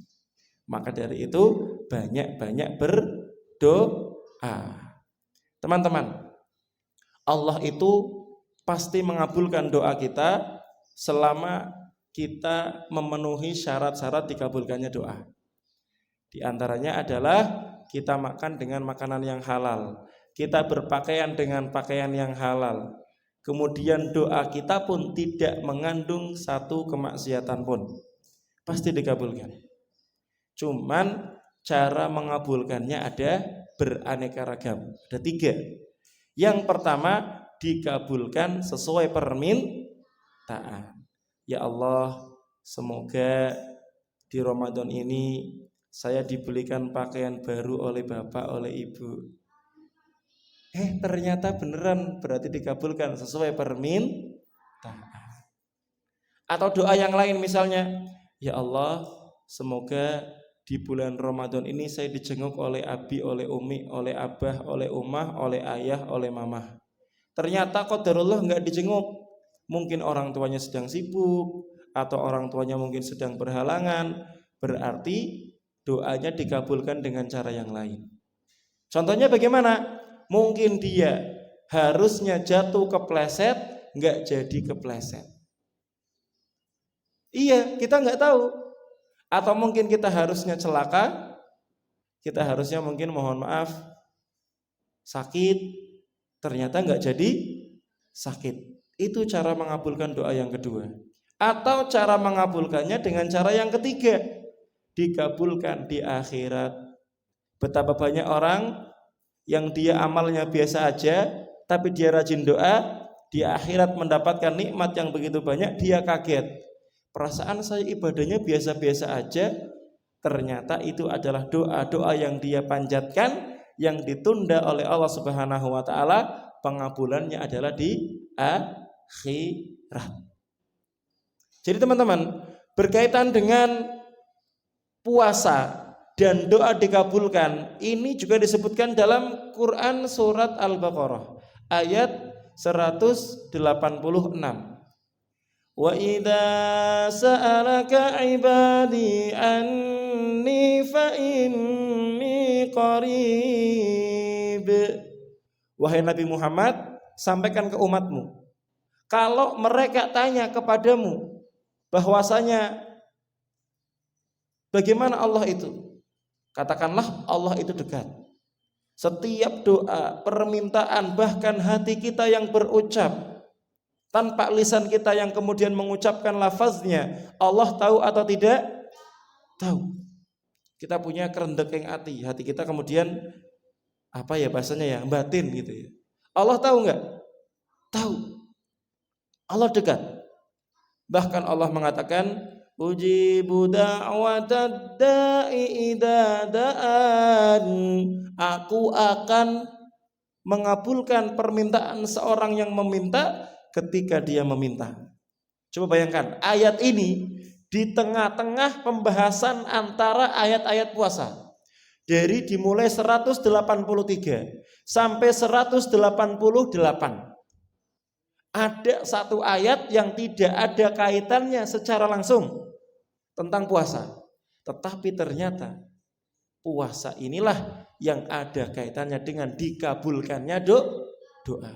Maka dari itu banyak-banyak berdoa. Teman-teman, Allah itu pasti mengabulkan doa kita selama kita memenuhi syarat-syarat dikabulkannya doa. Di antaranya adalah kita makan dengan makanan yang halal, kita berpakaian dengan pakaian yang halal, kemudian doa kita pun tidak mengandung satu kemaksiatan pun, pasti dikabulkan. Cuman cara mengabulkannya ada beraneka ragam, ada 3. Yang pertama, dikabulkan sesuai permintaan. Ya Allah, semoga di Ramadan ini saya dibelikan pakaian baru oleh bapak, oleh ibu. Ternyata beneran, berarti dikabulkan sesuai permintaan. Atau doa yang lain misalnya, ya Allah, semoga di bulan Ramadan ini saya dijenguk oleh abi, oleh umi, oleh abah, oleh umah, oleh ayah, oleh mamah. Ternyata qadarullah enggak dijenguk. Mungkin orang tuanya sedang sibuk, atau orang tuanya mungkin sedang berhalangan. Berarti doanya dikabulkan dengan cara yang lain. Contohnya bagaimana? Mungkin dia harusnya jatuh kepleset, enggak jadi kepleset. Iya, kita enggak tahu. Atau mungkin kita harusnya celaka, kita harusnya mungkin mohon maaf sakit, ternyata enggak jadi sakit. Itu cara mengabulkan doa yang kedua. Atau cara mengabulkannya dengan cara yang ketiga, dikabulkan di akhirat. Betapa banyak orang yang dia amalnya biasa aja, tapi dia rajin doa, di akhirat mendapatkan nikmat yang begitu banyak, dia kaget. Perasaan saya ibadahnya biasa-biasa aja, ternyata itu adalah doa-doa yang dia panjatkan, yang ditunda oleh Allah Subhanahu wa taala, pengabulannya adalah di akhirat. Jadi teman-teman, berkaitan dengan puasa dan doa dikabulkan, ini juga disebutkan dalam Quran surat Al-Baqarah ayat 186. Wa idza sa'alaka 'ibadi anni fa inni qarib. Wahai Nabi Muhammad, sampaikan ke umatmu, kalau mereka tanya kepadamu bahwasanya bagaimana Allah itu, katakanlah Allah itu dekat. Setiap doa, permintaan, bahkan hati kita yang berucap tanpa lisan kita yang kemudian mengucapkan lafaznya, Allah tahu atau tidak? Tahu. Kita punya kerendekeng hati kita kemudian apa ya bahasanya ya, batin gitu ya. Allah tahu enggak? Tahu. Allah dekat. Bahkan Allah mengatakan, ujibu da'watad da'i idza da'an. Aku akan mengabulkan permintaan seorang yang meminta ketika dia meminta. Coba bayangkan, ayat ini di tengah-tengah pembahasan antara ayat-ayat puasa. Dari dimulai 183 sampai 188. Ada satu ayat yang tidak ada kaitannya secara langsung tentang puasa. Tetapi ternyata puasa inilah yang ada kaitannya dengan dikabulkannya doa.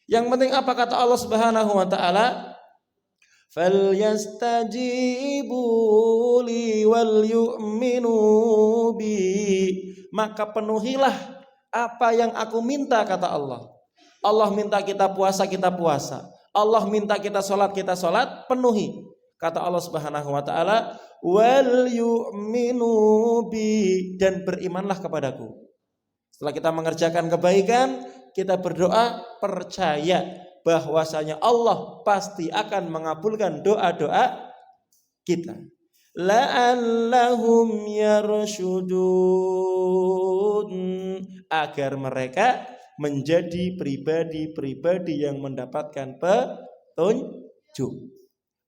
Yang penting apa kata Allah Subhanahu wa taala? Falyastajibu li wal yu'minu bi. Maka penuhilah apa yang aku minta, kata Allah. Allah minta kita puasa, kita puasa. Allah minta kita sholat, kita sholat, penuhi. Kata Allah Subhanahu wa taala, wal yu'minu bi, dan berimanlah kepadaku. Setelah kita mengerjakan kebaikan, kita berdoa percaya bahwasanya Allah pasti akan mengabulkan doa-doa kita. La'allahum yarshudun, agar mereka menjadi pribadi-pribadi yang mendapatkan petunjuk,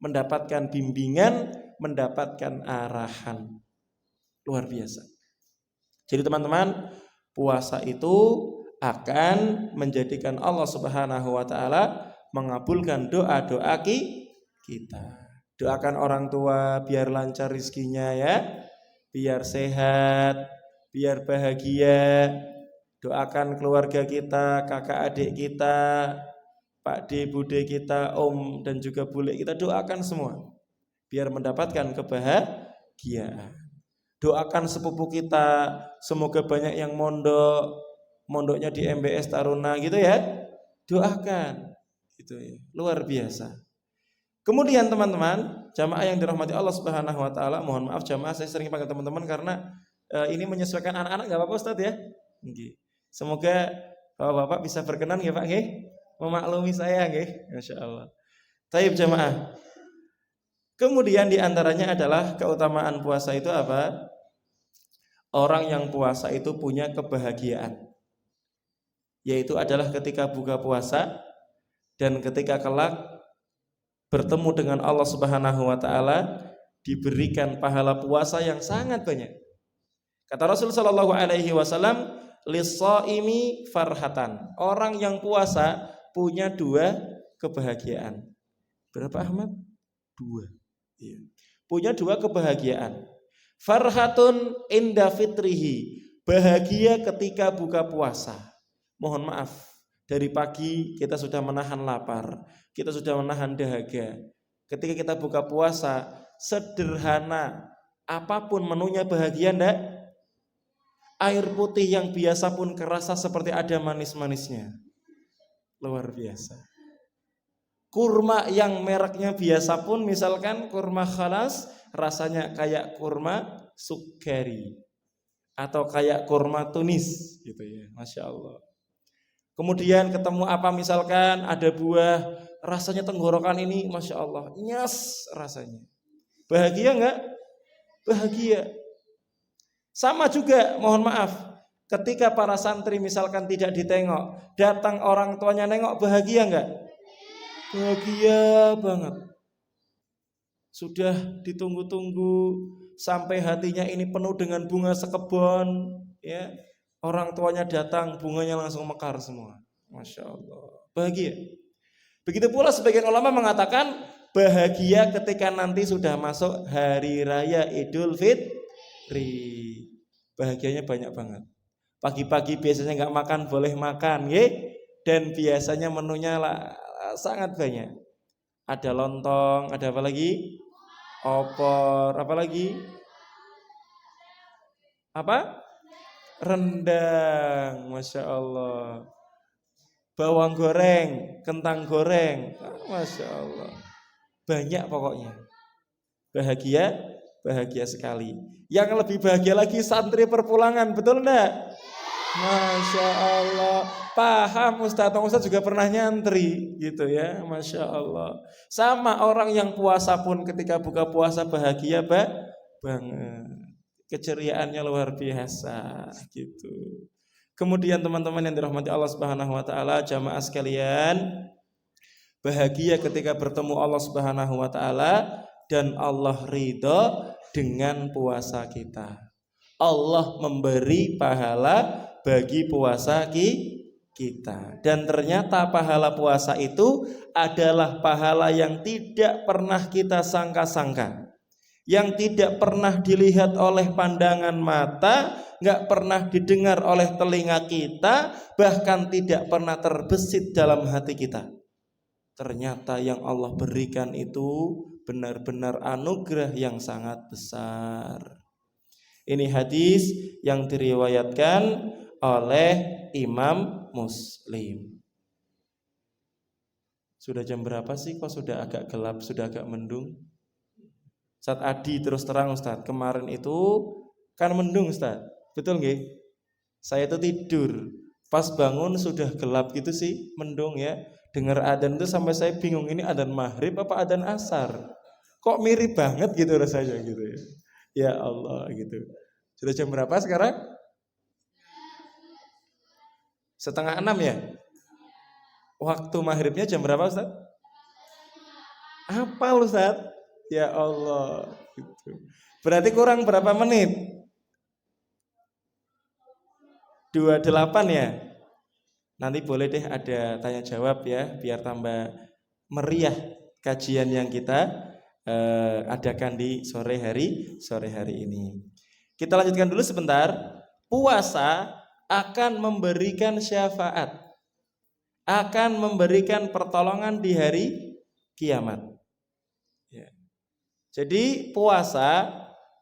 mendapatkan bimbingan, mendapatkan arahan. Luar biasa. Jadi teman-teman, puasa itu akan menjadikan Allah Subhanahu wa taala mengabulkan doa-doa kita. Doakan orang tua biar lancar rezekinya ya, biar sehat, biar bahagia. Doakan keluarga kita, kakak adik kita, Pak D, Bude kita, Om dan juga Bule kita, doakan semua biar mendapatkan kebahagiaan. Doakan sepupu kita, semoga banyak yang mondoknya di MBS Taruna gitu ya. Doakan. Gitu ya. Luar biasa. Kemudian teman-teman, jamaah yang dirahmati Allah Subhanahu wa taala, mohon maaf jamaah saya sering panggil teman-teman karena ini menyesuaikan anak-anak, enggak apa-apa Ustaz ya. Nggih. Semoga Bapak-bapak bisa berkenan ya Pak nggih, memaklumi saya nggih, masyaallah. Taib jamaah. Kemudian diantaranya adalah keutamaan puasa itu apa? Orang yang puasa itu punya kebahagiaan, yaitu adalah ketika buka puasa dan ketika kelak bertemu dengan Allah Subhanahu wa taala diberikan pahala puasa yang sangat banyak. Kata Rasul sallallahu alaihi wasallam, lis-shaimi farhatan. Orang yang puasa punya dua kebahagiaan. Berapa Ahmad? Dua. Iya. Punya dua kebahagiaan. Farhatun inda fitrihi, bahagia ketika buka puasa. Mohon maaf, dari pagi kita sudah menahan lapar, kita sudah menahan dahaga. Ketika kita buka puasa, sederhana apapun menunya bahagia enggak? Air putih yang biasa pun kerasa seperti ada manis-manisnya. Luar biasa. Kurma yang mereknya biasa pun, misalkan kurma khalas, rasanya kayak kurma sukari atau kayak kurma Tunis gitu ya, Masya Allah. Kemudian ketemu apa, misalkan ada buah, rasanya tenggorokan ini Masya Allah, nyas rasanya. Bahagia enggak? Bahagia. Sama juga, mohon maaf, ketika para santri misalkan tidak ditengok, datang orang tuanya nengok, bahagia enggak? Bahagia banget. Sudah ditunggu-tunggu sampai hatinya ini penuh dengan bunga sekebon, ya. Orang tuanya datang, bunganya langsung mekar semua. Masya Allah. Bahagia. Begitu pula sebagian ulama mengatakan bahagia ketika nanti sudah masuk hari raya Idul Fitri. Bahagianya banyak banget. Pagi-pagi biasanya nggak makan, boleh makan, ya. Dan biasanya menunya sangat banyak. Ada lontong, ada apa lagi? Opor, apa lagi? Apa? Rendang, Masya Allah. Bawang goreng, kentang goreng, Masya Allah. Banyak pokoknya. Bahagia, bahagia sekali. Yang lebih bahagia lagi santri perpulangan, betul enggak? Masya Allah. Paham Ustaz juga pernah nyantri gitu ya, Masya Allah. Sama orang yang puasa pun ketika buka puasa bahagia banget. Keceriaannya luar biasa gitu. Kemudian teman-teman yang dirahmati Allah Subhanahu wa taala, jamaah sekalian, bahagia ketika bertemu Allah Subhanahu wa taala dan Allah ridho dengan puasa kita. Allah memberi pahala bagi puasa kita. Dan ternyata pahala puasa itu adalah pahala yang tidak pernah kita sangka-sangka. yang tidak pernah dilihat oleh pandangan mata, nggak pernah didengar oleh telinga kita, bahkan tidak pernah terbesit dalam hati kita. Ternyata yang Allah berikan itu benar-benar anugerah yang sangat besar. Ini hadis yang diriwayatkan oleh Imam Muslim. Sudah jam berapa sih? Kok sudah agak gelap, sudah agak mendung? Ustaz Adi terus terang Ustaz, kemarin itu kan mendung Ustaz, betul nggih? Saya itu tidur, pas bangun sudah gelap gitu sih, mendung ya. Dengar adzan itu sampai saya bingung, ini adzan maghrib apa adzan asar? Kok mirip banget gitu rasanya gitu ya. Ya Allah gitu. Sudah jam berapa sekarang? 5:30 ya? Waktu maghribnya jam berapa Ustaz? Apa Ustaz? Ya Allah gitu. Berarti kurang berapa menit? 28 ya? Nanti boleh deh ada tanya jawab ya, biar tambah meriah kajian yang kita adakan di sore hari ini. Kita lanjutkan dulu sebentar. Puasa akan memberikan syafaat, akan memberikan pertolongan di hari kiamat. Ya. Jadi puasa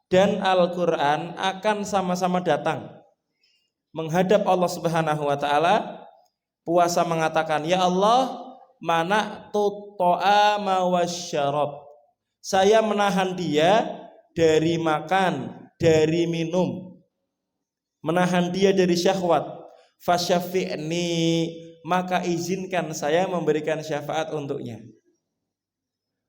dan Al-Quran akan sama-sama datang menghadap Allah Subhanahu wa Ta'ala. Puasa mengatakan, ya Allah, mana tuto'ama wasyarab, saya menahan dia dari makan, dari minum, menahan dia dari syahwat. Fasyafi'ni, maka izinkan saya memberikan syafaat untuknya.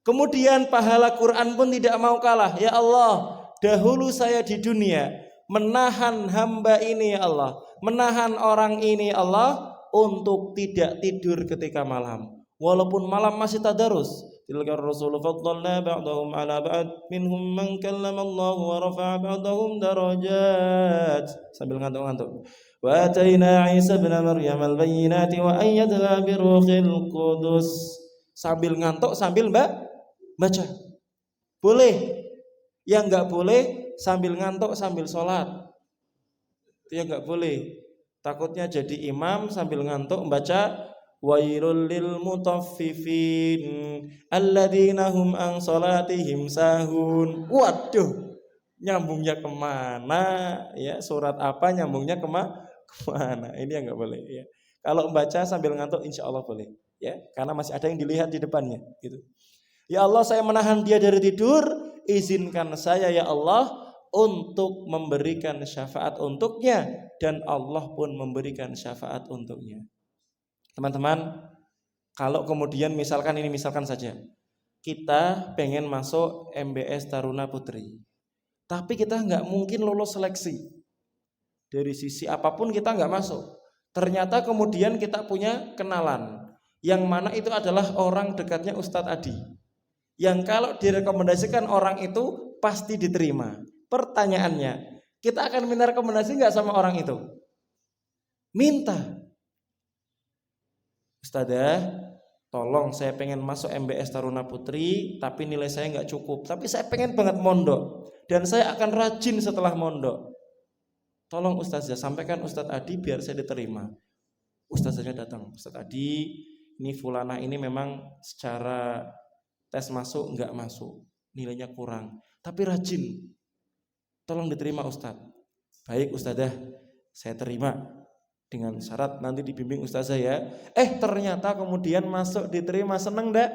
Kemudian pahala Quran pun tidak mau kalah. Ya Allah, dahulu saya di dunia menahan hamba ini ya Allah, menahan orang ini ya Allah, untuk tidak tidur ketika malam, walaupun malam masih tadarus. Tilka ar-rusulu faddalna ba'dahum 'ala ba'd minhum man kallama Allah wa rafa'a ba'dahum darajat. Sambil ngantuk-ngantuk. Wa ataina Isa ibn Maryam al-bayyinati wa ayyadna bi ruhil qudus. Sambil ngantuk sambil baca. Boleh. Yang enggak boleh sambil ngantuk sambil sholat. Itu yang enggak boleh. Takutnya jadi imam sambil ngantuk membaca wailul lil mutaffifin alladzina hum an salatihim sahun. Waduh, nyambungnya kemana ya? Surat apa nyambungnya kemana? Ini yang nggak boleh ya. Kalau membaca sambil ngantuk insya Allah boleh ya, karena masih ada yang dilihat di depannya gitu. Ya Allah, saya menahan dia dari tidur, izinkan saya ya Allah untuk memberikan syafaat untuknya, dan Allah pun memberikan syafaat untuknya. Teman-teman, kalau kemudian misalkan saja kita pengen masuk MBS Taruna Putri, tapi kita nggak mungkin lolos seleksi, dari sisi apapun kita nggak masuk. Ternyata kemudian kita punya kenalan yang mana itu adalah orang dekatnya Ustadz Adi, yang kalau direkomendasikan orang itu pasti diterima. Pertanyaannya, kita akan minta rekomendasi nggak sama orang itu? Minta. Ustadzah, tolong saya pengen masuk MBS Taruna Putri, tapi nilai saya nggak cukup. Tapi saya pengen banget mondok, dan saya akan rajin setelah mondok. Tolong Ustadzah, sampaikan Ustadz Adi biar saya diterima. Ustadzahnya datang, Ustadz Adi, ini fulana ini memang secara tes masuk nggak masuk, nilainya kurang, tapi rajin. Tolong diterima Ustadz. Baik Ustadzah, saya terima dengan syarat nanti dibimbing Ustadzah ya. Ternyata kemudian masuk, diterima, seneng enggak?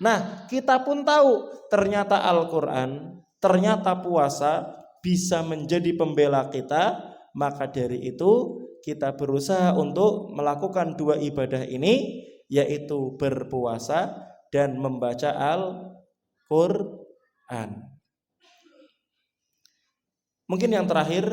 Nah, kita pun tahu ternyata Al-Quran, ternyata puasa bisa menjadi pembela kita. Maka dari itu kita berusaha untuk melakukan dua ibadah ini, yaitu berpuasa dan membaca Al-Quran. Mungkin yang terakhir,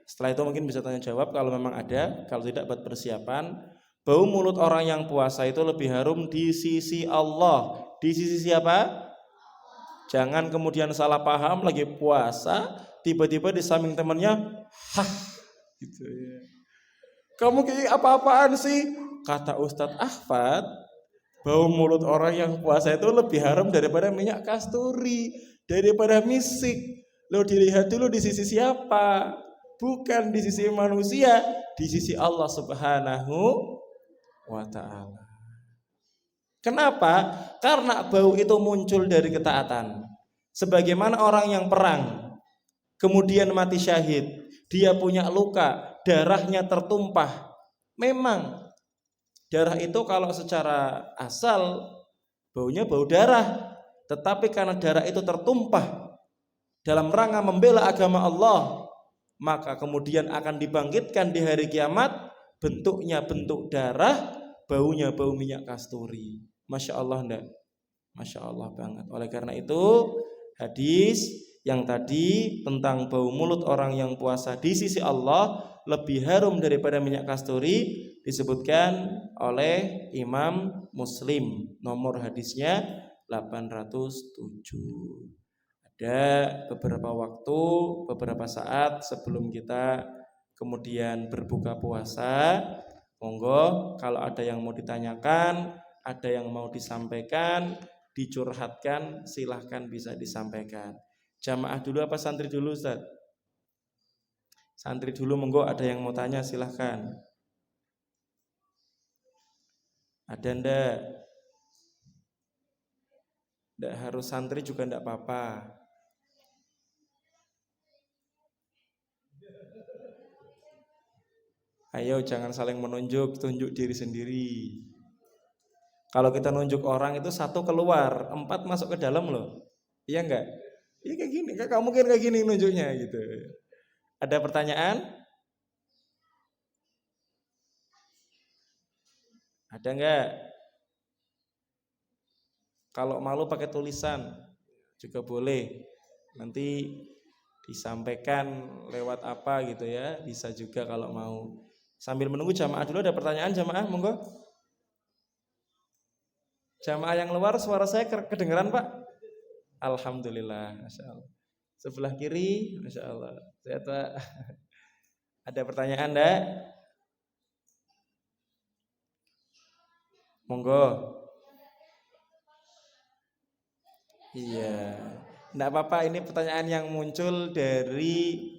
setelah itu mungkin bisa tanya jawab kalau memang ada, kalau tidak buat persiapan. Bau mulut orang yang puasa itu lebih harum di sisi Allah. Di sisi siapa? Jangan kemudian salah paham, lagi puasa tiba-tiba di samping temannya gitu ya. Kamu kayak apa-apaan sih? Kata Ustadz Ahmad, bau mulut orang yang puasa itu lebih harum daripada minyak kasturi. daripada misik. Lo dilihat dulu di sisi siapa? Bukan di sisi manusia, di sisi Allah Subhanahu wa ta'ala. Kenapa? Karena bau itu muncul dari ketaatan. Sebagaimana orang yang perang kemudian mati syahid, dia punya luka, darahnya tertumpah. Memang darah itu kalau secara asal baunya bau darah, tetapi karena darah itu tertumpah dalam rangka membela agama Allah, maka kemudian akan dibangkitkan di hari kiamat, bentuknya bentuk darah, baunya bau minyak kasturi. Masya Allah enggak? Masya Allah banget. Oleh karena itu hadis yang tadi tentang bau mulut orang yang puasa di sisi Allah lebih harum daripada minyak kasturi disebutkan oleh Imam Muslim. Nomor hadisnya 807. Ada beberapa waktu, beberapa saat sebelum kita kemudian berbuka puasa, monggo kalau ada yang mau ditanyakan, ada yang mau disampaikan, dicurhatkan, silahkan bisa disampaikan. Jamaah dulu apa santri dulu, Ustaz? Santri dulu, monggo ada yang mau tanya silahkan. Ada ndak? Ndak harus santri juga ndak apa-apa. Ayo jangan saling menunjuk, tunjuk diri sendiri. Kalau kita nunjuk orang itu 1 keluar, 4 masuk ke dalam loh. Iya enggak? Iya kayak gini, kamu mungkin kayak gini nunjuknya gitu. Ada pertanyaan? Ada enggak? Kalau malu pakai tulisan juga boleh. Nanti disampaikan lewat apa gitu ya, bisa juga kalau mau. Sambil menunggu jamaah dulu, ada pertanyaan jamaah, monggo. Jamaah yang luar suara saya kedengeran Pak? Alhamdulillah, Masya Allah. Sebelah kiri, Masya Allah. Sehat Pak. Ada pertanyaan enggak? Monggo. Iya, enggak apa-apa, ini pertanyaan yang muncul dari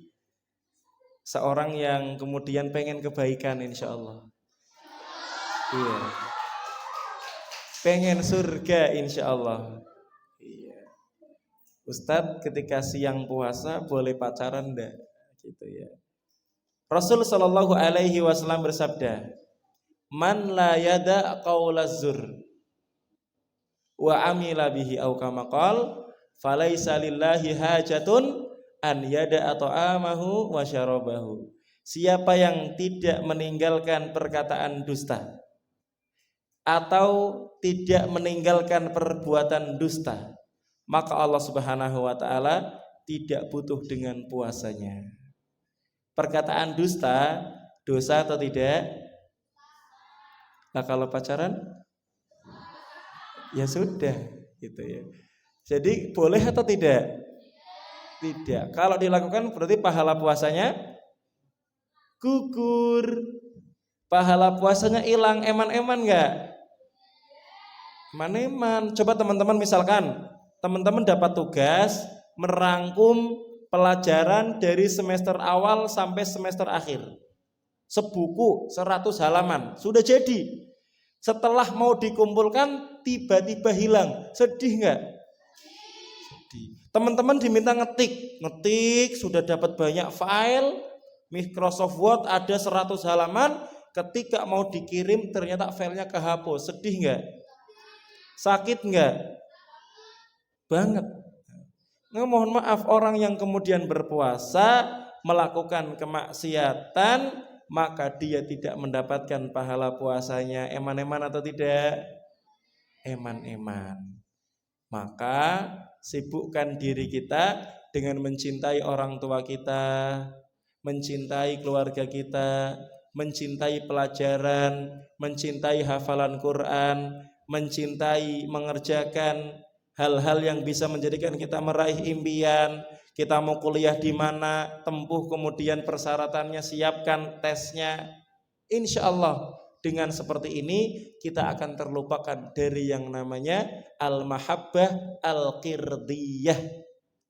seorang yang kemudian pengen kebaikan insya Allah. Iya. Pengen surga insya Allah. Iya. Ustadz ketika siang puasa boleh pacaran enggak? Gitu ya. Rasul sallallahu alaihi wasallam bersabda, "Man la yada qaulaz zur wa amila bihi au kama qala falaisa lillahi hajatun an yada ta'amahu wa syarabahu." Siapa yang tidak meninggalkan perkataan dusta atau tidak meninggalkan perbuatan dusta, maka Allah Subhanahu wa taala tidak butuh dengan puasanya. Perkataan dusta dosa atau tidak? Nah, kalau pacaran ya sudah gitu ya. Jadi boleh atau tidak? Tidak. Kalau dilakukan berarti pahala puasanya gugur. Pahala puasanya hilang, eman-eman enggak? Eman-eman. Coba teman-teman misalkan teman-teman dapat tugas merangkum pelajaran dari semester awal sampai semester akhir. Sebuku 100 halaman sudah jadi. Setelah mau dikumpulkan tiba-tiba hilang. Sedih enggak? Sedih. Teman-teman diminta ngetik sudah dapat banyak file Microsoft Word ada 100 halaman, ketika mau dikirim ternyata filenya kehapus. Sedih enggak? Sakit enggak? Banget. Nah, mohon maaf, orang yang kemudian berpuasa melakukan kemaksiatan, maka dia tidak mendapatkan pahala puasanya. Eman-eman atau tidak? Eman-eman. Maka sibukkan diri kita dengan mencintai orang tua kita, mencintai keluarga kita, mencintai pelajaran, mencintai hafalan Quran, mencintai mengerjakan hal-hal yang bisa menjadikan kita meraih impian. Kita mau kuliah di mana, tempuh kemudian persyaratannya, siapkan tesnya. Insya Allah dengan seperti ini kita akan terlupakan dari yang namanya al-mahabbah al-qirdiyah,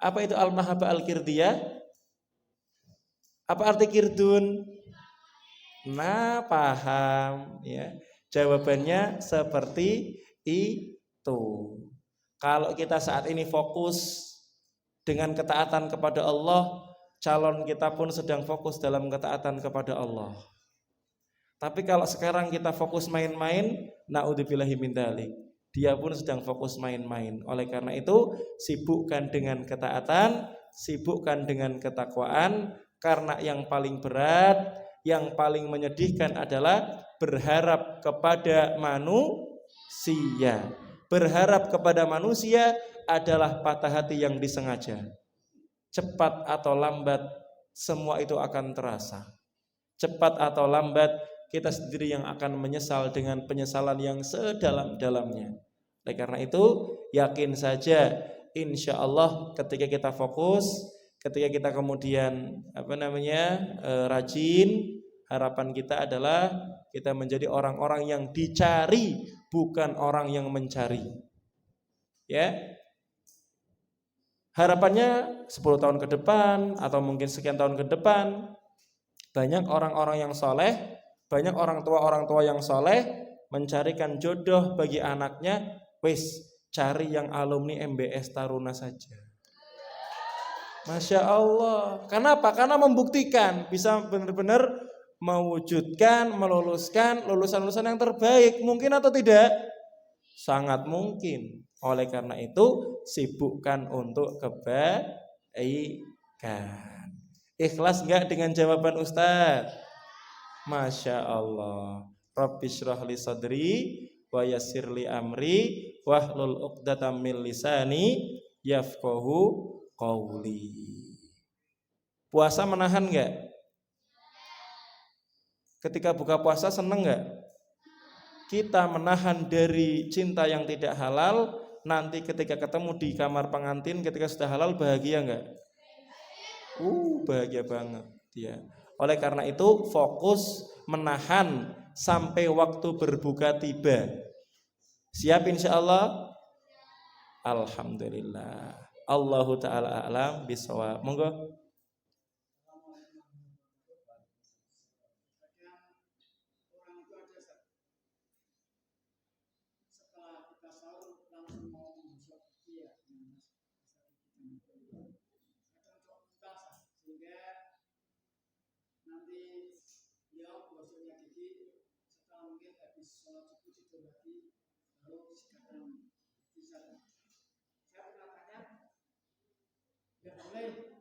Apa itu al-mahabbah al-kirdiyah? Apa arti kirdun? Nah, paham ya. Jawabannya seperti itu. Kalau kita saat ini fokus dengan ketaatan kepada Allah, calon kita pun sedang fokus dalam ketaatan kepada Allah. Tapi kalau sekarang kita fokus main-main, naudzubillahi min dzalik. Dia pun sedang fokus main-main. Oleh karena itu, sibukkan dengan ketaatan, sibukkan dengan ketakwaan, karena yang paling berat, yang paling menyedihkan adalah berharap kepada manusia. Berharap kepada manusia adalah patah hati yang disengaja. Cepat atau lambat semua itu akan terasa. Cepat atau lambat kita sendiri yang akan menyesal dengan penyesalan yang sedalam-dalamnya. Oleh karena itu, yakin saja insya Allah ketika kita fokus, ketika kita kemudian rajin, harapan kita adalah kita menjadi orang-orang yang dicari, bukan orang yang mencari. Ya. Harapannya 10 tahun ke depan atau mungkin sekian tahun ke depan, banyak orang-orang yang soleh, banyak orang tua yang soleh mencarikan jodoh bagi anaknya. Wis, cari yang alumni MBS Taruna saja. Masya Allah. Kenapa? Karena membuktikan bisa benar-benar mewujudkan, meluluskan lulusan-lulusan yang terbaik. Mungkin atau tidak? Sangat mungkin. Oleh karena itu, sibukkan untuk kebaikan. Ikhlas enggak dengan jawaban Ustaz? Masya Allah. Rabbi syrah li sadri wa yassir li amri wahlul 'uqdatam min lisani yafqahu qauli. Puasa menahan enggak? Ketika buka puasa seneng enggak? Kita menahan dari cinta yang tidak halal. Nanti ketika ketemu di kamar pengantin, ketika sudah halal, bahagia enggak? Bahagia banget ya. Oleh karena itu fokus menahan sampai waktu berbuka tiba. Siap insya Allah? Alhamdulillah. Allahu ta'ala a'lam bishawab. Monggo. Nanti beliau gosoknya gigi setelah mungkin habis sholat subuh tidur lagi lalu sikat bisa. Saya pernah tanya, ya boleh.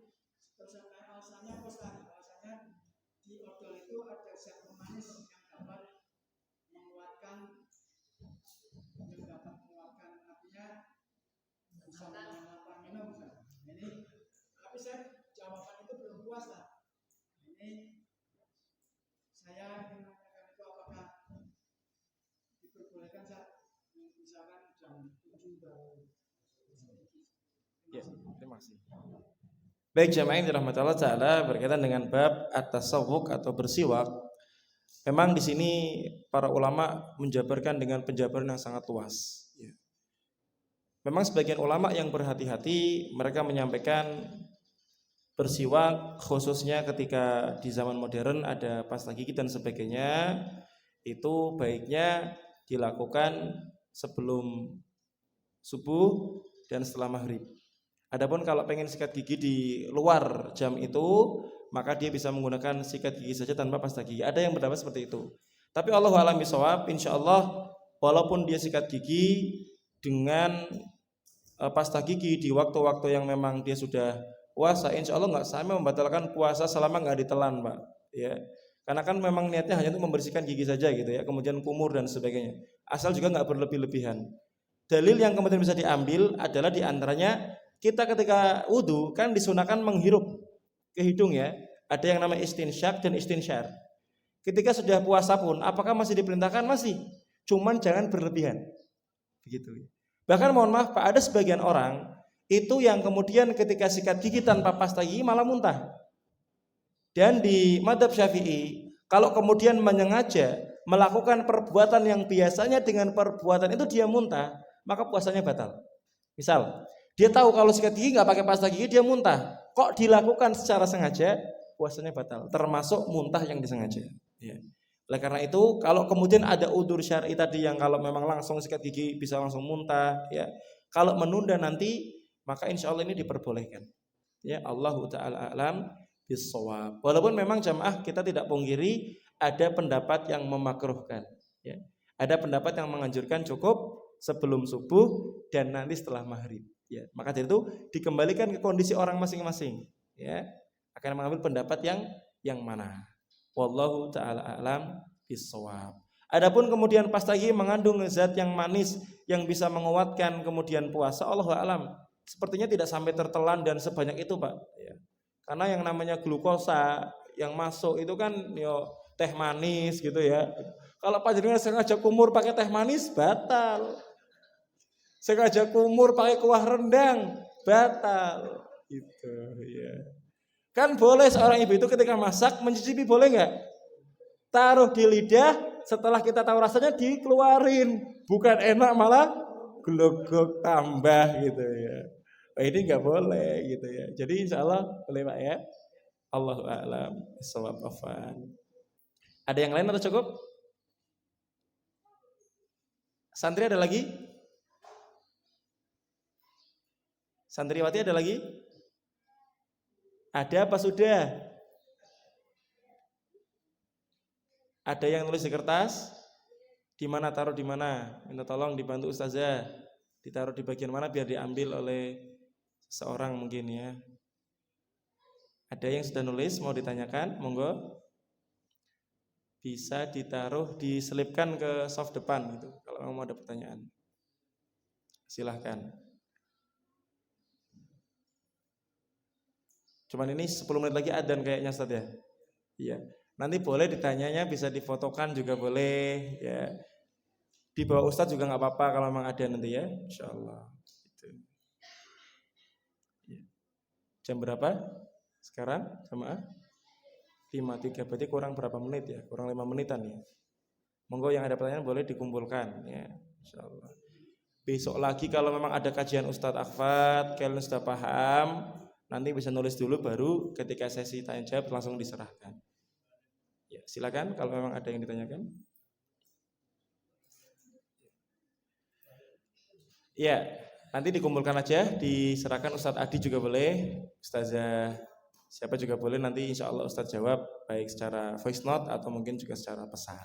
Terus saya tanya alasannya apa Ustaz? Alasannya di odol itu ada zat pemanis yang dapat menguatkan artinya bisa mengeluarkan minum Ustaz. Ini tapi saya jawaban itu belum puas lah. Ini saya ingin menanyakan itu apakah diperbolehkan saat misalkan jam 7 baru. Ya, terima kasih. Baik jamaah yang dirahmati Allah Ta'ala, berkaitan dengan bab at-tasawwuk atau bersiwak. Memang di sini para ulama menjabarkan dengan penjabaran yang sangat luas. Ya. Memang sebagian ulama yang berhati-hati, mereka menyampaikan bersiwak khususnya ketika di zaman modern ada pasta gigi dan sebagainya, itu baiknya dilakukan sebelum subuh dan setelah maghrib. Adapun kalau pengen sikat gigi di luar jam itu, maka dia bisa menggunakan sikat gigi saja tanpa pasta gigi. Ada yang berpendapat seperti itu. Tapi Allahu a'lam bishawab, insyaallah walaupun dia sikat gigi dengan pasta gigi di waktu-waktu yang memang dia sudah puasa, insya Allah nggak sampai membatalkan puasa selama nggak ditelan, Pak. Ya, karena kan memang niatnya hanya untuk membersihkan gigi saja gitu ya, kemudian kumur dan sebagainya. Asal juga nggak berlebih-lebihan. Dalil yang kemudian bisa diambil adalah diantaranya kita ketika wudu kan disunahkan menghirup ke hidung ya. Ada yang namanya istinsyak dan istinsyar. Ketika sudah puasa pun, apakah masih diperintahkan? Masih. Cuman jangan berlebihan. Begitu. Bahkan mohon maaf Pak, ada sebagian orang itu yang kemudian ketika sikat gigi tanpa pasta gigi malah muntah. Dan di mazhab Syafi'i, kalau kemudian menyengaja melakukan perbuatan yang biasanya dengan perbuatan itu dia muntah, maka puasanya batal. Misal, Dia tahu kalau sikat gigi nggak pakai pasta gigi dia muntah. Kok dilakukan secara sengaja, puasanya batal. Termasuk muntah yang disengaja. Ya. Oleh karena itu, kalau kemudian ada udzur syar'i tadi yang kalau memang langsung sikat gigi bisa langsung muntah, ya. Kalau menunda nanti, maka insya Allah ini diperbolehkan. Ya, Allahu ta'ala a'lam bis-shawab. Walaupun memang jamaah kita tidak pungkiri ada pendapat yang memakruhkan. Ya. Ada pendapat yang menganjurkan cukup sebelum subuh dan nanti setelah maghrib. Ya. Maka dari itu dikembalikan ke kondisi orang masing-masing. Ya. Akan mengambil pendapat yang mana. Wallahu ta'ala a'lam bis-shawab. Adapun kemudian pasta gigi mengandung zat yang manis yang bisa menguatkan kemudian puasa, Allahu a'lam. Sepertinya tidak sampai tertelan dan sebanyak itu, Pak. Ya. Karena yang namanya glukosa yang masuk itu kan teh manis gitu ya. Kalau panjenengan sengaja kumur pakai teh manis batal. Sengaja kumur pakai kuah rendang batal. Gitu ya. Kan boleh seorang ibu itu ketika masak mencicipi, boleh nggak? Taruh di lidah, setelah kita tahu rasanya dikeluarin. Bukan enak malah glogok tambah gitu ya. Nah, ini nggak boleh gitu ya. Jadi insya Allah boleh Pak ya. Allahu a'lam bishawab. Ada yang lain atau cukup? Santri ada lagi? Santriwati ada lagi? Ada apa sudah? Ada yang nulis di kertas? Di mana, taruh di mana? Minta tolong dibantu ustazah. Ditaruh di bagian mana biar diambil oleh seorang mungkin ya. Ada yang sudah nulis mau ditanyakan? Monggo. Bisa ditaruh, diselipkan ke soft depan gitu. Kalau mau ada pertanyaan. Silahkan. Cuman ini 10 menit lagi adzan kayaknya Ustaz ya. Iya. Nanti boleh ditanyanya bisa difotokan juga boleh ya. Di bawah Ustaz juga nggak apa-apa kalau memang ada nanti ya. Insyaallah. Gitu. Ya. Jam berapa? Sekarang jamaah? 5.3 berarti kurang berapa menit ya? Kurang 5 menitan ya. Monggo yang ada pertanyaan boleh dikumpulkan ya. Insyaallah. Besok lagi kalau memang ada kajian Ustadz Akhfad, kalian sudah paham, nanti bisa nulis dulu baru ketika sesi tanya jawab langsung diserahkan. Ya, silakan kalau memang ada yang ditanyakan. Ya, nanti dikumpulkan aja, diserahkan Ustadz Adi juga boleh, Ustazah siapa juga boleh, nanti insya Allah Ustadz jawab baik secara voice note atau mungkin juga secara pesan.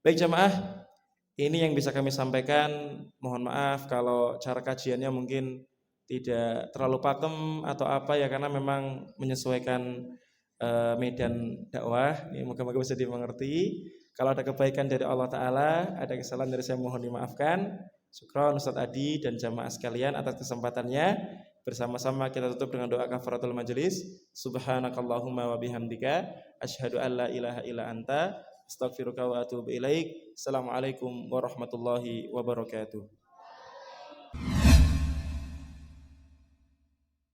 Baik jamaah, ini yang bisa kami sampaikan. Mohon maaf kalau cara kajiannya mungkin tidak terlalu pakem atau apa ya, karena memang menyesuaikan medan dakwah. Ini moga-moga bisa dimengerti. Kalau ada kebaikan dari Allah Ta'ala, ada kesalahan dari saya mohon dimaafkan. Syukran Ustadz Adi dan jamaah sekalian atas kesempatannya. Bersama-sama kita tutup dengan doa kafaratul majelis. Subhanakallahumma wa bihamdika asyhadu an la ilaha illa anta astaghfiruka wa atubu ilaik. Assalamualaikum warahmatullahi wabarakatuh.